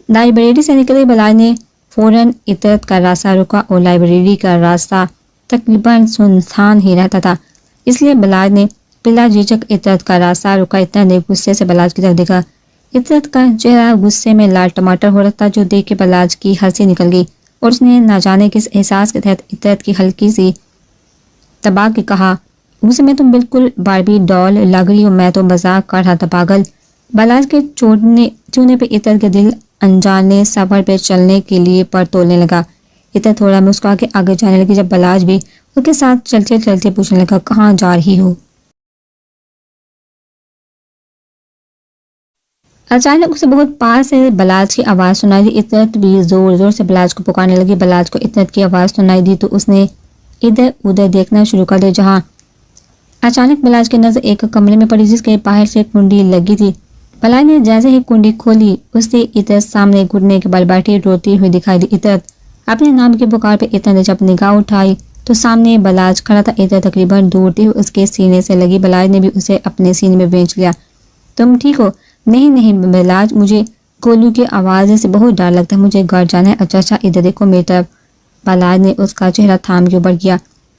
Speaker 1: لائبریری سے نکلے بلاج نے فوراً عطرت کا راستہ روکا اور لائبریری کا راستہ تقریباً سنسان ہی رہتا تھا، اس لیے بلاج نے بلا جھجک عطرت کا راستہ روکا۔ عطرت نے غصے سے بلاج کی طرف دیکھا۔ عطرت کا چہرہ غصے میں لال ٹماٹر ہو رہا تھا جو دیکھ کے بلاج کی ہنسی نکل گئی اور اس نے نہ جانے کس احساس کے تحت عطرت کی ہلکی سی دبا کے کہا، غصے میں تم بالکل باربی ڈال لگ رہی ہو، میں تو مذاق کر رہا تھا پاگل۔ بلاج کے چونے پہ عطرت کے دل انجانے سفر پہ چلنے کے لیے پر تولنے لگا۔ عطرت تھوڑا مسکرا کے آگے جانے لگی جب بلاج بھی اس کے ساتھ چلتے چلتے پوچھنے لگا، کہاں جا رہی ہو؟ اچانک اسے بہت پاس سے بلاج کی آواز سنائی دی۔ عطرت بھی زور زور سے بلاج کو پکارنے لگی۔ بلاج کو عطرت کی آواز سنائی دی تو اس نے ادھر ادھر دیکھنا شروع کر دیا، جہاں اچانک بلاج کی نظر ایک کمرے میں پڑی جس کے باہر سے کنڈی لگی تھی۔ بلاج نے جیسے ہی کنڈی کھولی اس سے عطرت سامنے گھٹنے کے بل بیٹھی روتی ہوئی دکھائی دی۔ عطرت اپنے نام کی پکار پہ عطرت نے جب نگاہ اٹھائی تو سامنے بلاج کھڑا تھا۔ عطرت تقریباً دوڑتی ہوئی اس کے سینے سے لگی۔ بلاج نے بھی اسے اپنے سینے میں بھیج لیا۔ تم ٹھیک ہو؟ نہیں بلاج، مجھے گولو کی آواز سے بہت ڈر لگتا ہے، مجھے گھر جانا ہے۔ اچھا ادھر دیکھو میری طرف۔ بلاج نے اس کا چہرہ تھام کے اوپر کیا۔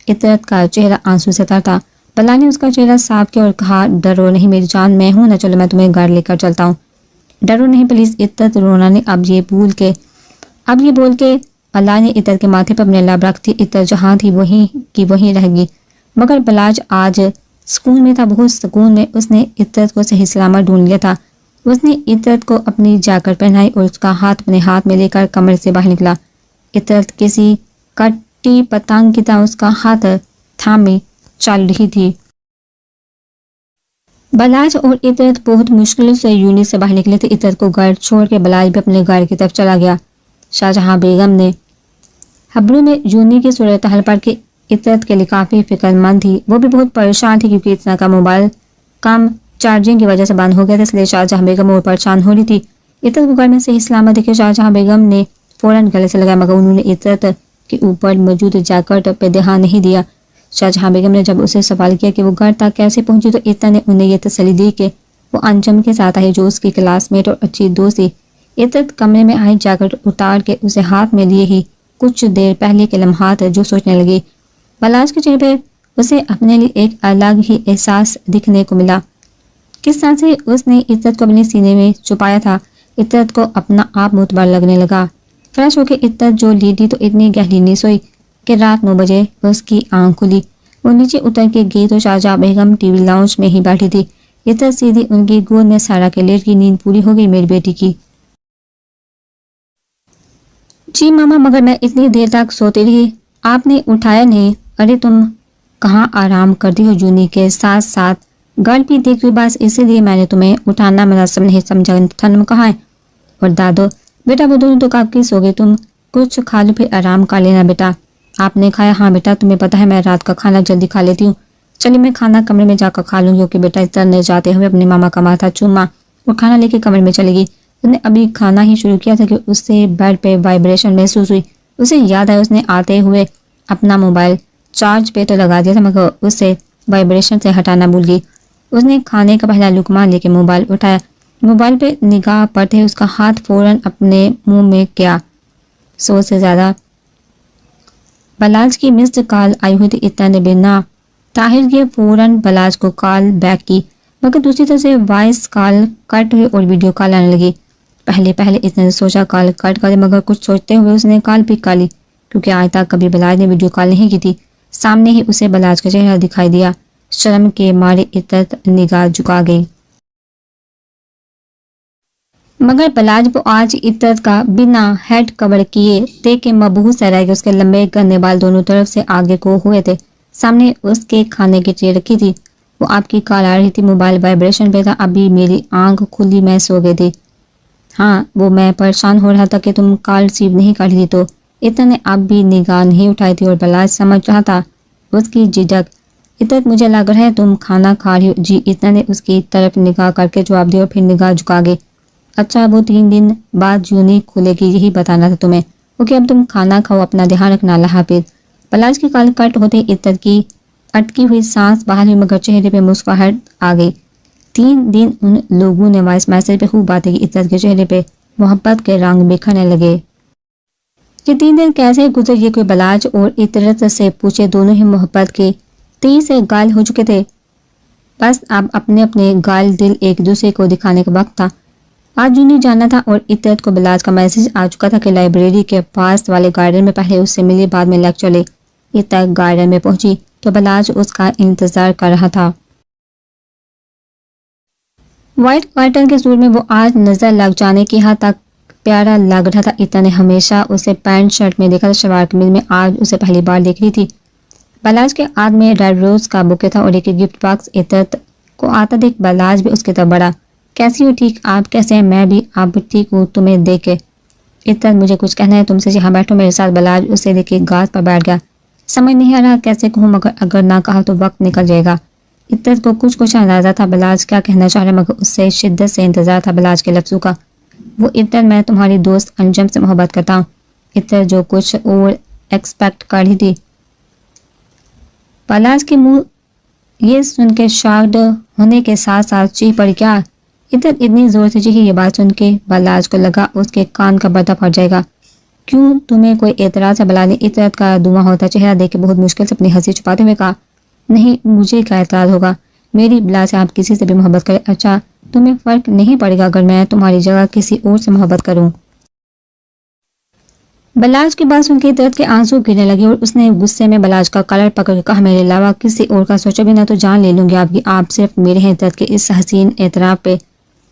Speaker 1: عطرت کا چہرہ آنسو سے تر تھا۔ بلاج نے اس کا چہرہ صاف کیا اور کہا، ڈرو نہیں میری جان، میں ہوں نا، چلو میں تمہیں گھر لے کر چلتا ہوں۔ ڈرو نہیں پلیز۔ عطرت رونا نے اب یہ بول کے بلاج نے عطرت کے ماتھے پر اپنے لب رکھ دی۔ عطرت جہاں تھی وہیں رہ گئی، مگر بلاج آج سکون میں تھا، بہت سکون میں۔ اس نے عطرت کو صحیح سلامت ڈھونڈ لیا تھا۔ اس نے عطرت کو اپنی جیکٹ پہنائی اور اس کا ہاتھ اپنے ہاتھ میں لے کر کمرے سے باہر نکلا۔ عطرت کسی کٹی پتنگ کی طرح اس کا ہاتھ تھامے چل رہی تھی۔ بلاج اور عطرت بہت مشکل سے یونٹ سے باہر نکلے تھے۔ عطرت کو گھر چھوڑ کے بلاج بھی اپنے گھر کی طرف چلا گیا۔ شاہجہاں بیگم نے خبروں میں یونی کی صورتحال پر کے عطرت کے لیے کافی فکر مند تھی۔ وہ بھی بہت پریشان تھی کیونکہ اتنا کا موبائل کم چارجنگ کی وجہ سے بند ہو گیا تھا، اس لیے شاہجہاں بیگم اور پریشان ہو رہی تھی۔ عطرت کو گھر میں صحیح سلامت دیکھے شاہجہاں بیگم نے فوراً گلے سے لگایا، مگر انہوں نے عطرت کے اوپر موجود جیکٹ پہ دھیان نہیں دیا۔ شاہجہاں بیگم نے جب اسے سوال کیا کہ وہ گھر تک کیسے پہنچی تو عطرت نے انہیں یہ تسلی دی کہ وہ انجم کے ساتھ آئی جو اس کی کلاس میٹ اور اچھی دوست تھی۔ عطرت کمرے میں آئی، جیکٹ اتار کے اسے ہاتھ میں لیے ہی کچھ دیر پہلے کے لمحات جو سوچنے لگی۔ بلاج کے چہرے پہ اسے اپنے لیے ایک الگ ہی احساس دکھنے کو ملا۔ کس طرح سے اس نے عطرت کو اپنے سینے میں چھپایا تھا، عطرت کو اپنا آپ معتبر لگنے لگا۔ فریش ہو کے عطرت جو لیٹی تو اتنی گہری نیند سوئی کہ رات 9 بجے اس کی آنکھ کھلی۔ وہ نیچے اتر کے گئی تو شاہجہاں بیگم ٹی وی لاؤنج میں ہی بیٹھی تھی۔ عطرت سیدھی ان کی گود میں سارا کے لیٹ کی۔ نیند پوری ہو گئی میری بیٹی کی؟ جی ماما، مگر میں اتنی دیر تک سوتی رہی، آپ نے اٹھایا نہیں۔ ارے تم کہاں آرام کرتی ہو جونی کے ساتھ ساتھ گل بھی دیکھ ہوئی، بس اسی لیے میں نے تمہیں اٹھانا مناسب نہیں سمجھا۔ تھنم کہاں ہے؟ اور دادو؟ بیٹا وہ دونوں تو کب کی سو گئے، تم کچھ کھا لو پھر آرام کر لینا بیٹا۔ آپ نے کھایا؟ ہاں بیٹا، تمہیں پتہ ہے میں رات کا کھانا جلدی کھا لیتی ہوں۔ چلیے میں کھانا کمرے میں جا کر کھا لوں گی۔ اوکے بیٹا۔ عطرت نے جاتے ہوئے اپنے ماما کا ماتھا چوما اور کھانا لے کے کمرے میں چلے گی۔ اس نے ابھی کھانا ہی شروع کیا تھا کہ اس سے بیڈ پہ وائبریشن محسوس ہوئی۔ اسے یاد آیا اس نے آتے ہوئے اپنا موبائل چارج پہ تو لگا دیا تھا، مگر اسے وائبریشن سے ہٹانا بھول گئی۔ اس نے کھانے کا پہلا لقمہ لے کے موبائل اٹھایا۔ موبائل پہ نگاہ پڑتے اس کا ہاتھ فوراً اپنے منہ میں کیا۔ 100 سے زیادہ بلاج کی مسڈ کال آئی ہوئی تھی۔ عطرت نے بنا طاہر کے فوراً بلاج کو کال بیک کی، مگر دوسری طرف سے وائس کال کٹ ہوئی اور ویڈیو کال آنے لگی۔ پہلے عطرت نے سوچا کال کٹ کر دے، مگر کچھ سوچتے ہوئے اس نے کال پک کر لی، کیونکہ آج تک کبھی بلاج نے ویڈیو کال نہیں کی تھی۔ سامنے ہی اسے بلاج کا چہرہ دکھائی دیا۔ شرم کے مارے عطرت نگاہ جھکا گئی، مگر بلاج وہ آج عطرت کا بنا ہیڈ کور کیے دیکھ کے مبہوت سہ رہ گیا۔ اس کے لمبے گندے بال دونوں طرف سے آگے کو ہوئے تھے۔ سامنے اس کے کھانے کی ٹرے رکھی تھی۔ وہ آپ کی کال آ رہی تھی، موبائل وائبریشن پہ تھا، ابھی میری آنکھ کھلی میں سو گئی تھی۔ ہاں وہ میں پریشان ہو رہا تھا کہ تم کال ریسیو نہیں کر رہی تھی، تو عطرت نے اب بھی نگاہ نہیں اٹھائی تھی اور بلاج سمجھ رہا تھا اس کی جھجک۔ عطرت مجھے لگ رہا ہے تم کھانا کھا رہی ہو۔ جی، عطرت نے اس کی طرف نگاہ کر کے جواب دیا اور پھر نگاہ جھکا گئی۔ اچھا وہ 3 دن بعد یونی کھلے گی، یہی بتانا تھا تمہیں۔ اوکے اب تم کھانا کھاؤ، اپنا دھیان رکھنا، اللہ حافظ۔ بلاج کی کال کٹ ہوتے عطرت کی اٹکی ہوئی سانس باہر ہوئی، مگر چہرے پہ مسکراہٹ آ گئی۔ 3 دن ان لوگوں نے وائس میسج پہ خوب باتیں کی۔ عطرت کے چہرے پہ محبت کے رنگ بکھرنے لگے۔ یہ 3 دن کیسے گزر یہ کوئی بلاج اور عطرت سے پوچھے، دونوں ہی محبت کے تیر سے گال ہو چکے تھے۔ بس اب اپنے اپنے گال دل ایک دوسرے کو دکھانے کا وقت تھا۔ آج یونی جانا تھا اور عطرت کو بلاج کا میسج آ چکا تھا کہ لائبریری کے پاس والے گارڈن میں پہلے اس سے ملی، بعد میں لیکچر لے۔ عطرت گارڈن میں پہنچی تو بلاج اس کا انتظار کر رہا تھا۔ وائٹ کاٹن کے سوٹ میں وہ آج نظر لگ جانے کی حد تک پیارا لگ رہا تھا۔ عطرت نے ہمیشہ اسے پینٹ شرٹ میں دیکھا تھا، شلوار قمیض میں آج اسے پہلی بار دیکھ رہی تھی۔ بلاج کے ہاتھ میں ریڈ روز کا بوکے تھا اور ایک گفٹ باکس۔ عطرت کو آتا دیکھ بلاج بھی اس کی طرف بڑھا۔ کیسی ہو؟ ٹھیک، آپ کیسے ہیں؟ میں بھی اب ٹھیک ہوں، تمہیں دیکھ کے۔ عطرت مجھے کچھ کہنا ہے تم سے، یہاں بیٹھو میرے ساتھ۔ بلاج اسے دیکھ کے گھاس پر بیٹھ گیا۔ سمجھ نہیں آ رہا کیسے کہوں، مگر اگر نہ کہا تو وقت نکل جائے گا۔ عطرت کو کچھ اندازہ تھا بلاج کیا کہنا چاہ رہا، مگر اس سے شدت سے انتظار تھا بلاج کے لفظوں کا۔ وہ عطرت میں تمہاری دوست انجم سے محبت کرتا ہوں۔ عطرت جو کچھ اور ایکسپیکٹ کر رہی تھی۔ بلاج کے منہ یہ سن کے شاکڈ ہونے کے ساتھ ساتھ چیخ پڑی۔ کیا؟ عطرت اتنی زور سے چیخی، یہ بات سن کے بلاج کو لگا اس کے کان کا پردہ پھٹ جائے گا۔ کیوں، تمہیں کوئی اعتراض ہے؟ بلاج نے عطرت کا دھواں ہوتا چہرہ دیکھ کے بہت مشکل سے اپنی ہنسی چھپاتے ہوئے کہا۔ نہیں، مجھے کیا اعتراض ہوگا، میری بلاج سے آپ کسی سے بھی محبت کرے۔ اچھا تمہیں فرق نہیں پڑے گا اگر میں تمہاری جگہ کسی اور سے محبت کروں؟ بلاج کی بات سن کے عطرت کے آنسو گرنے لگے اور اس نے غصے میں بلاج کا کالر پکڑ کے کہا، میرے علاوہ کسی اور کا سوچا بھی نہ تو جان لے لوں گی آپ کی، آپ صرف میرے ہیں۔ عطرت کے اس حسین اعتراف پہ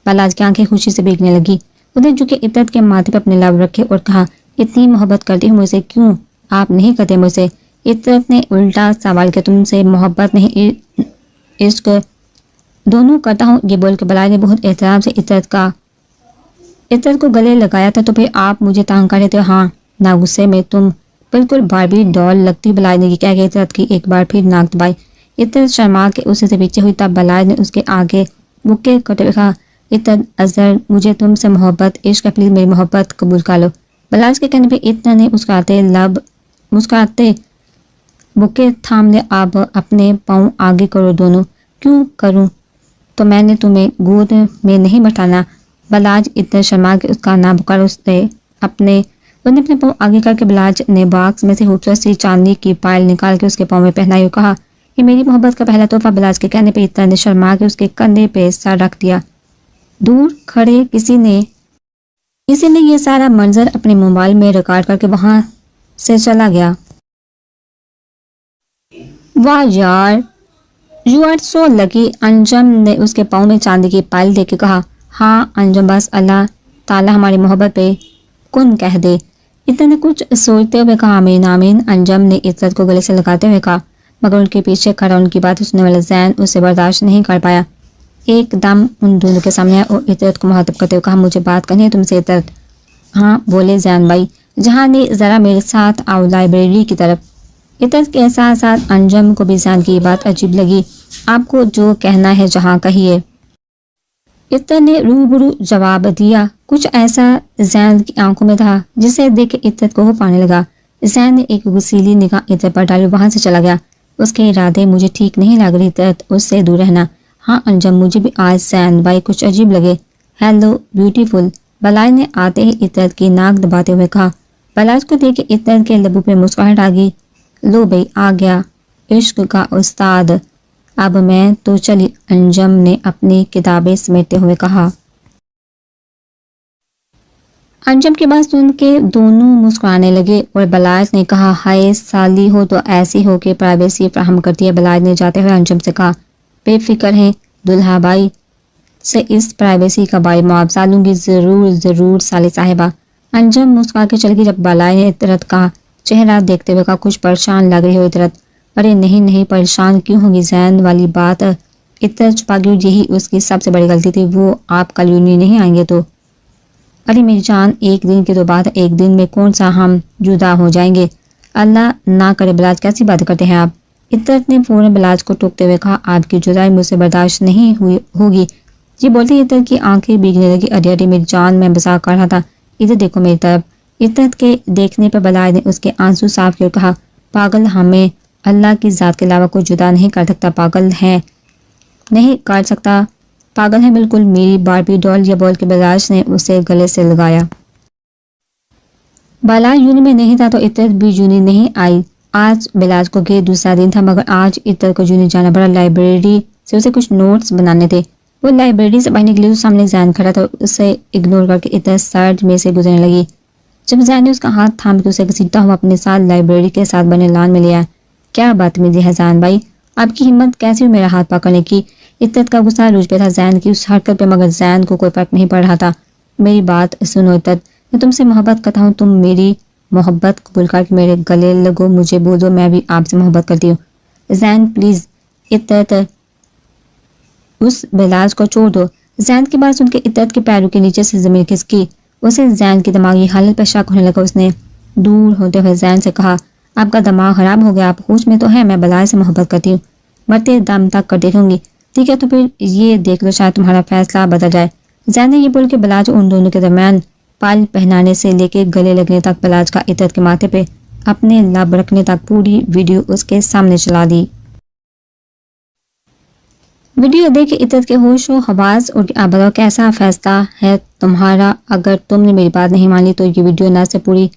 Speaker 1: بلاج کی آنکھیں خوشی سے بھیگنے لگی۔ اس نے جھک کے عطرت کے ماتھے پہ اپنے لب رکھے اور کہا، اتنی محبت کرتی ہوں مجھ سے، کیوں آپ نہیں کرتے مجھ سے؟ عطرت نے الٹا سوال کیا، تم سے محبت نہیں عشق دونوں کرتا ہوں، یہ بول کے بلاج نے بہت احترام سے عطرت کو گلے لگایا تھا۔ تو پھر آپ مجھے تانگ کر رہے تھے؟ ہاں، نہ غصے میں تم بالکل باربی ڈال لگتی۔ بلاج نے یہ کہہ کے عطرت کی ایک بار پھر ناک دبائی۔ عطرت شرما کے اسے سے پیچھے ہوئی، تب بلاج نے اس کے آگے بکے کٹے کہا، عطرت اظہر مجھے تم سے محبت عشق ہے، پلیز میری محبت قبول کر لو۔ بلاج کے کہنے پہ عطرت نے مسکراتے بکے تھام لے، اب اپنے پاؤں آگے کرو دونوں۔ کیوں کروں؟ تو میں نے تمہیں گود میں نہیں بٹھانا، بلاج اتنا شرما کہ اس کا نام پکار انہوں نے اپنے پاؤں آگے کر کے بلاج نے باکس میں سے خوبصورت سی چاندی کی پائل نکال کے اس کے پاؤں میں پہنائی اور کہا، یہ میری محبت کا پہلا تحفہ۔ بلاج کے کہنے پہ اتنا نے شرما کے اس کے کندھے پہ سر رکھ دیا۔ دور کھڑے کسی نے یہ سارا منظر اپنے موبائل میں ریکارڈ کر کے وہاں سے چلا گیا۔ واہ یار، یو آر سو لکی، انجم نے اس کے پاؤں میں چاندی کی پائل دے کے کہا۔ ہاں انجم، بس اللہ تعالیٰ ہماری محبت پہ کن کہہ دے۔ اتنا نے کچھ سوچتے ہوئے کہا، آمین آمین۔ انجم نے عزت کو گلے سے لگاتے ہوئے کہا، مگر ان کے پیچھے کھڑا ان کی بات سننے والا زین اسے برداشت نہیں کر پایا۔ ایک دم ان دونوں کے سامنے اور عطرت کو مخاطب کرتے ہوئے کہا، مجھے بات کرنی ہے تم سے عطرت۔ ہاں بولے زین بھائی۔ جہاں نے ذرا میرے ساتھ آؤ لائبریری کی طرف۔ عطرت کے ساتھ ساتھ انجم کو بھی زین کی بات عجیب لگی۔ آپ کو جو کہنا ہے جہاں کہیے، عطرت نے روبرو جواب دیا۔ کچھ ایسا زین کی آنکھوں میں تھا جسے دیکھ کے عطرت کو وہ پانے لگا۔ زین نے ایک غصیلی نگاہ عطرت پر ڈالی، وہاں سے چلا گیا۔ اس کے ارادے مجھے ٹھیک نہیں لگ رہی عطرت، اس سے دور رہنا۔ ہاں انجم، مجھے بھی آج زین بھائی کچھ عجیب لگے۔ ہیلو بیوٹیفل، بلاج نے آتے ہی عطرت کی ناک دباتے ہوئے کہا۔ بلاج کو دیکھ کے عطرت کے لبوں پہ مسکراہٹ آ گئی۔ لو بھائی آ گیا عشق کا استاد، اب میں تو چلی، انجم نے اپنی کتابیں سمیٹتے ہوئے کہا۔ انجم کی بات سن کے دونوں مسکرانے لگے اور بلاج نے کہا، ہائے سالی ہو تو ایسی ہو کہ پرائیویسی فراہم کرتی ہے۔ بلاج نے جاتے ہوئے انجم سے کہا، بے فکر ہیں دلہا بھائی سے اس پرائیویسی کا بھائی معاوضہ لوں گی، ضرور ضرور سالی صاحبہ۔ انجم مسکرا کے چل گئی۔ جب بلاج نے عطرت کا چہرہ دیکھتے ہوئے کہا، کچھ پریشان لگ رہی ہو عطرت۔ ارے نہیں پریشان کیوں ہوگی، زین والی بات عطرت چھپا گئی، یہی اس کی سب سے بڑی غلطی تھی۔ وہ آپ کل یونی نہیں آئیں گے تو؟ ارے میری جان، ایک دن کی تو بات ہے، ایک دن میں کون سا ہم جدا ہو جائیں گے؟ اللہ نہ کرے بلاج، کیسی بات کرتے ہیں آپ؟ عطرت نے فوراً بلاج کو ٹوکتے ہوئے کہا، آپ کی جدائی مجھ سے برداشت نہیں ہوگی۔ یہ بولتے عطرت کی آنکھیں بھیگنے لگی۔ ارے میری جان، میں مذاق کر رہا تھا، ادھر دیکھو میری طرف۔ عطرت کے دیکھنے پر بلاج نے اس کے آنسو صاف کیے اور کہا، پاگل، ہمیں اللہ کی ذات کے علاوہ کوئی جدا نہیں کر سکتا، پاگل ہے، نہیں کر سکتا، پاگل ہے بالکل، میری باربی ڈال۔ یہ بول کے بلاج نے اسے گلے سے لگایا۔ بلاج یونی میں نہیں تھا تو عطرت بھی یونی نہیں آئی۔ آج بلاج کو گئے دوسرا دن تھا، مگر آج عطرت کو یونی جانا پڑا۔ لائبریری سے اسے کچھ نوٹس بنانے تھے۔ وہ لائبریری سے باہر نکلی تو سامنے زین کھڑا تھا، اسے اگنور کر کے عطرت سائڈ میں سے گزرنے لگی۔ جب زین نے اس کا ہاتھ تھام کے اسے گھسیٹتا ہوا اپنے ساتھ لائبریری کے ساتھ بنے لان میں لیا۔ کیا بدتمیزی ہے زین بھائی، آپ کی ہمت کیسی ہوئی میرا ہاتھ پکڑنے کی؟ عطرت کا غصہ عروج پہ تھا زین کی اس حرکت پہ، مگر زین کو کوئی فرق نہیں پڑ رہا تھا۔ میری بات سنو عطرت، میں تم سے محبت کرتا ہوں، تم میری محبت قبول کر کے میرے گلے لگو، مجھے بولو میں بھی آپ سے محبت کرتی ہوں۔ زین پلیز۔ عطرت اس بلاج کو چھوڑ دو۔ زین کی بات سن کے عطرت کے پیروں کے نیچے سے زمین کھسکی۔ اسے زین کی دماغی حالت پہ شک ہونے لگا۔ اس نے دور ہوتے ہوئے زین سے کہا، آپ کا دماغ خراب ہو گیا، آپ ہوش میں تو ہے، میں بلاج سے محبت کرتی ہوں، مرتے دم تک کر دیکھوں گی۔ ٹھیک ہے تو پھر یہ دیکھ لو، شاید تمہارا فیصلہ بدل جائے۔ زین نے یہ بول کے بلاج ان دونوں کے درمیان پال پہنانے سے لے کے گلے لگنے تک، بلاج کا عطرت کے ماتھے پہ اپنے لب رکھنے تک پوری ویڈیو اس کے سامنے چلا دی۔ ویڈیو دیکھ کے عطرت کے ہوش و حواس اور آپ بتاؤ کیسا فیصلہ ہے تمہارا؟ اگر تم نے میری بات نہیں مانی تو یہ ویڈیو نہ سے پورے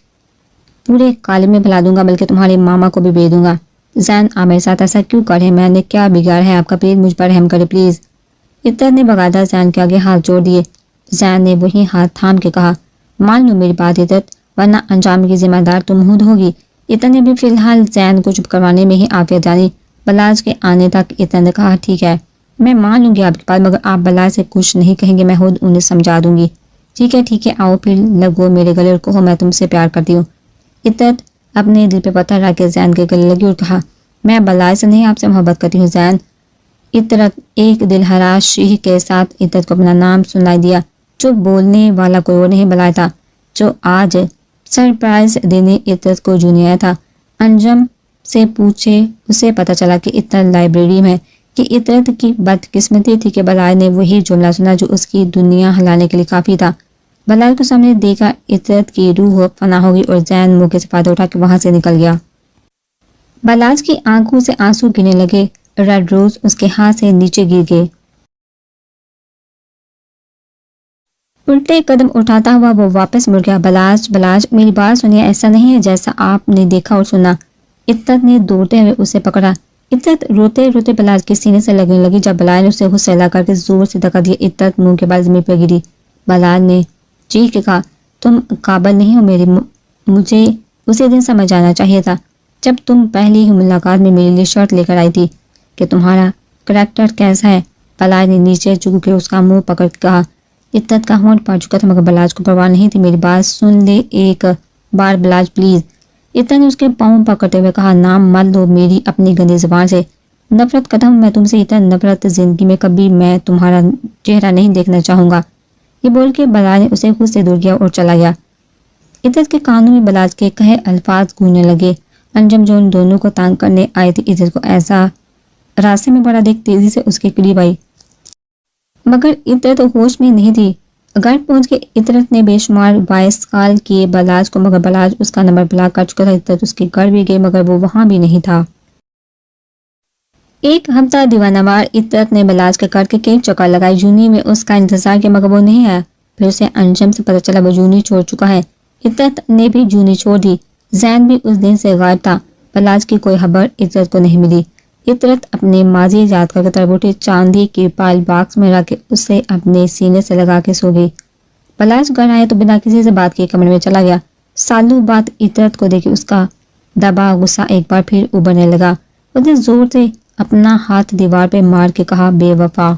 Speaker 1: کالم میں پھیلا دوں گا، بلکہ تمہارے ماما کو بھی بھیج دوں گا۔ زین آپ میرے ساتھ ایسا کیوں کرے؟ میں نے کیا بگاڑ ہے آپ کا؟ پلیز مجھ پر رحم کرے پلیز۔ عطرت نے بغادہ زین کے آگے ہاتھ جوڑ دیے۔ زین نے وہی ہاتھ تھام کے کہا، مان لو میری بات عطرت، ورنہ انجام کی ذمہ دار تم خود ہوگی۔ عطرت نے بھی فی الحال زین کو چپ کروانے میں ہی عافیت جانی۔ بلاج کے آنے تک عطرت نے کہا، ٹھیک ہے میں مان لوں گی آپ کی بات، مگر آپ بلاج سے کچھ نہیں کہیں گے، میں خود انہیں سمجھا دوں گی۔ ٹھیک ہے آؤ پھر لگو میرے گلے اور کہو میں تم سے پیار کرتی ہوں۔ عطرت اپنے دل پہ پتھر رکھ کے زین کے گلے لگی اور کہا، میں بلاج سے نہیں آپ سے محبت کرتی ہوں زین۔ عطرت ایک دل ہراش شیح کے ساتھ عطرت کو اپنا نام سنائی دیا، جو بولنے والا کوئی اور نہیں بلاج تھا، جو آج سرپرائز دینے عطرت کو یونی آیا تھا۔ انجم سے پوچھے اسے پتہ چلا کہ عطرت لائبریری میں، کہ عطرت کی بدقسمتی تھی کہ بلاج نے وہی جملہ سنا جو اس کی دنیا ہلانے کے لیے کافی تھا۔ بلاج کو سامنے دیکھا عطرت کی روح فنا ہو گئی اور زین موقع سے فائدہ اٹھا کے وہاں سے نکل گیا۔ بلاج کی آنکھوں سے آنسو گرنے لگے، ریڈ روز اس کے ہاتھ سے نیچے گر گئے۔ الٹے قدم اٹھاتا ہوا وہ واپس مڑ گیا۔ بلاج بلاج میری بات سنیے، ایسا نہیں ہے جیسا آپ نے دیکھا اور سنا۔ عطرت نے دوڑتے ہوئے اسے پکڑا۔ عطرت روتے روتے بلاج کے سینے سے لگنے لگی۔ جب بلاج نے اسے غصے لا کر کے زور سے دھکا دیا، عطرت منہ کے بال زمین پر گری۔ بلاج نے چیخ کے کہا، تم قابل نہیں ہو میری، مجھے اسی دن سمجھ جانا چاہیے تھا جب تم پہلی ہی ملاقات میں میرے لیے شرط لے کر آئی تھی کہ تمہارا کریکٹر کیسا ہے۔ بلاج نے نیچے جھک کے اس کا منہ پکڑ کے کہا۔ عطرت کا ہونٹ پا چکا تھا مگر بلاج کو پرواہ نہیں تھی۔ میری بات سن لے ایک بار بلاج پلیز۔ عطرت نے اس کے پاؤں پکڑتے ہوئے کہا، نام مت لو میری اپنی گندی زبان سے، نفرت کرتا ہوں میں تم سے عطرت، نفرت، زندگی میں کبھی میں تمہارا چہرہ نہیں دیکھنا چاہوں گا۔ یہ بول کے بلاج نے اسے خود سے دور کیا اور چلا گیا۔ عطرت کے کانوں میں بلاج کے کہے الفاظ گونجنے لگے۔ انجم جو ان دونوں کو تانگ کرنے آئی تھی، عطرت کو ایسا راستے میں بڑا دیکھ تیزی سے اس کے قریب آئی، مگر عطرت ہوش میں نہیں تھی۔ گھر پہنچ کے عطرت نے بے شمار 22 کال کیے بلاج کو، مگر بلاج اس کا نمبر بلاک کر چکا تھا۔ عطرت اس کے گھر بھی گئی مگر وہ وہاں بھی نہیں تھا۔ ایک ہفتہ دیوانہ وار عطرت نے بلاج کے گھر کے کئی چکر لگائے، جونی میں اس کا انتظار کیا مگر وہ نہیں آیا۔ پھر اسے انجم سے پتہ چلا وہ جونی چھوڑ چکا ہے۔ عطرت نے بھی جونی چھوڑ دی۔ زین بھی اس دن سے غائب تھا۔ بلاج کی کوئی خبر عطرت کو نہیں ملی۔ عطرت اپنے ماضی یاد کر کے تربوٹی چاندی کی پائل باکس میں رکھ کے اسے اپنے سینے سے لگا کے سو گئی۔ بلاج گھر آیا تو بنا کسی سے بات کیے کمرے میں چلا گیا۔ سالوں بعد عطرت کو دیکھی اس کا دبا غصہ ایک بار پھر ابھرنے لگا۔ اس نے زور سے اپنا ہاتھ دیوار پہ مار کے کہا، بے وفا۔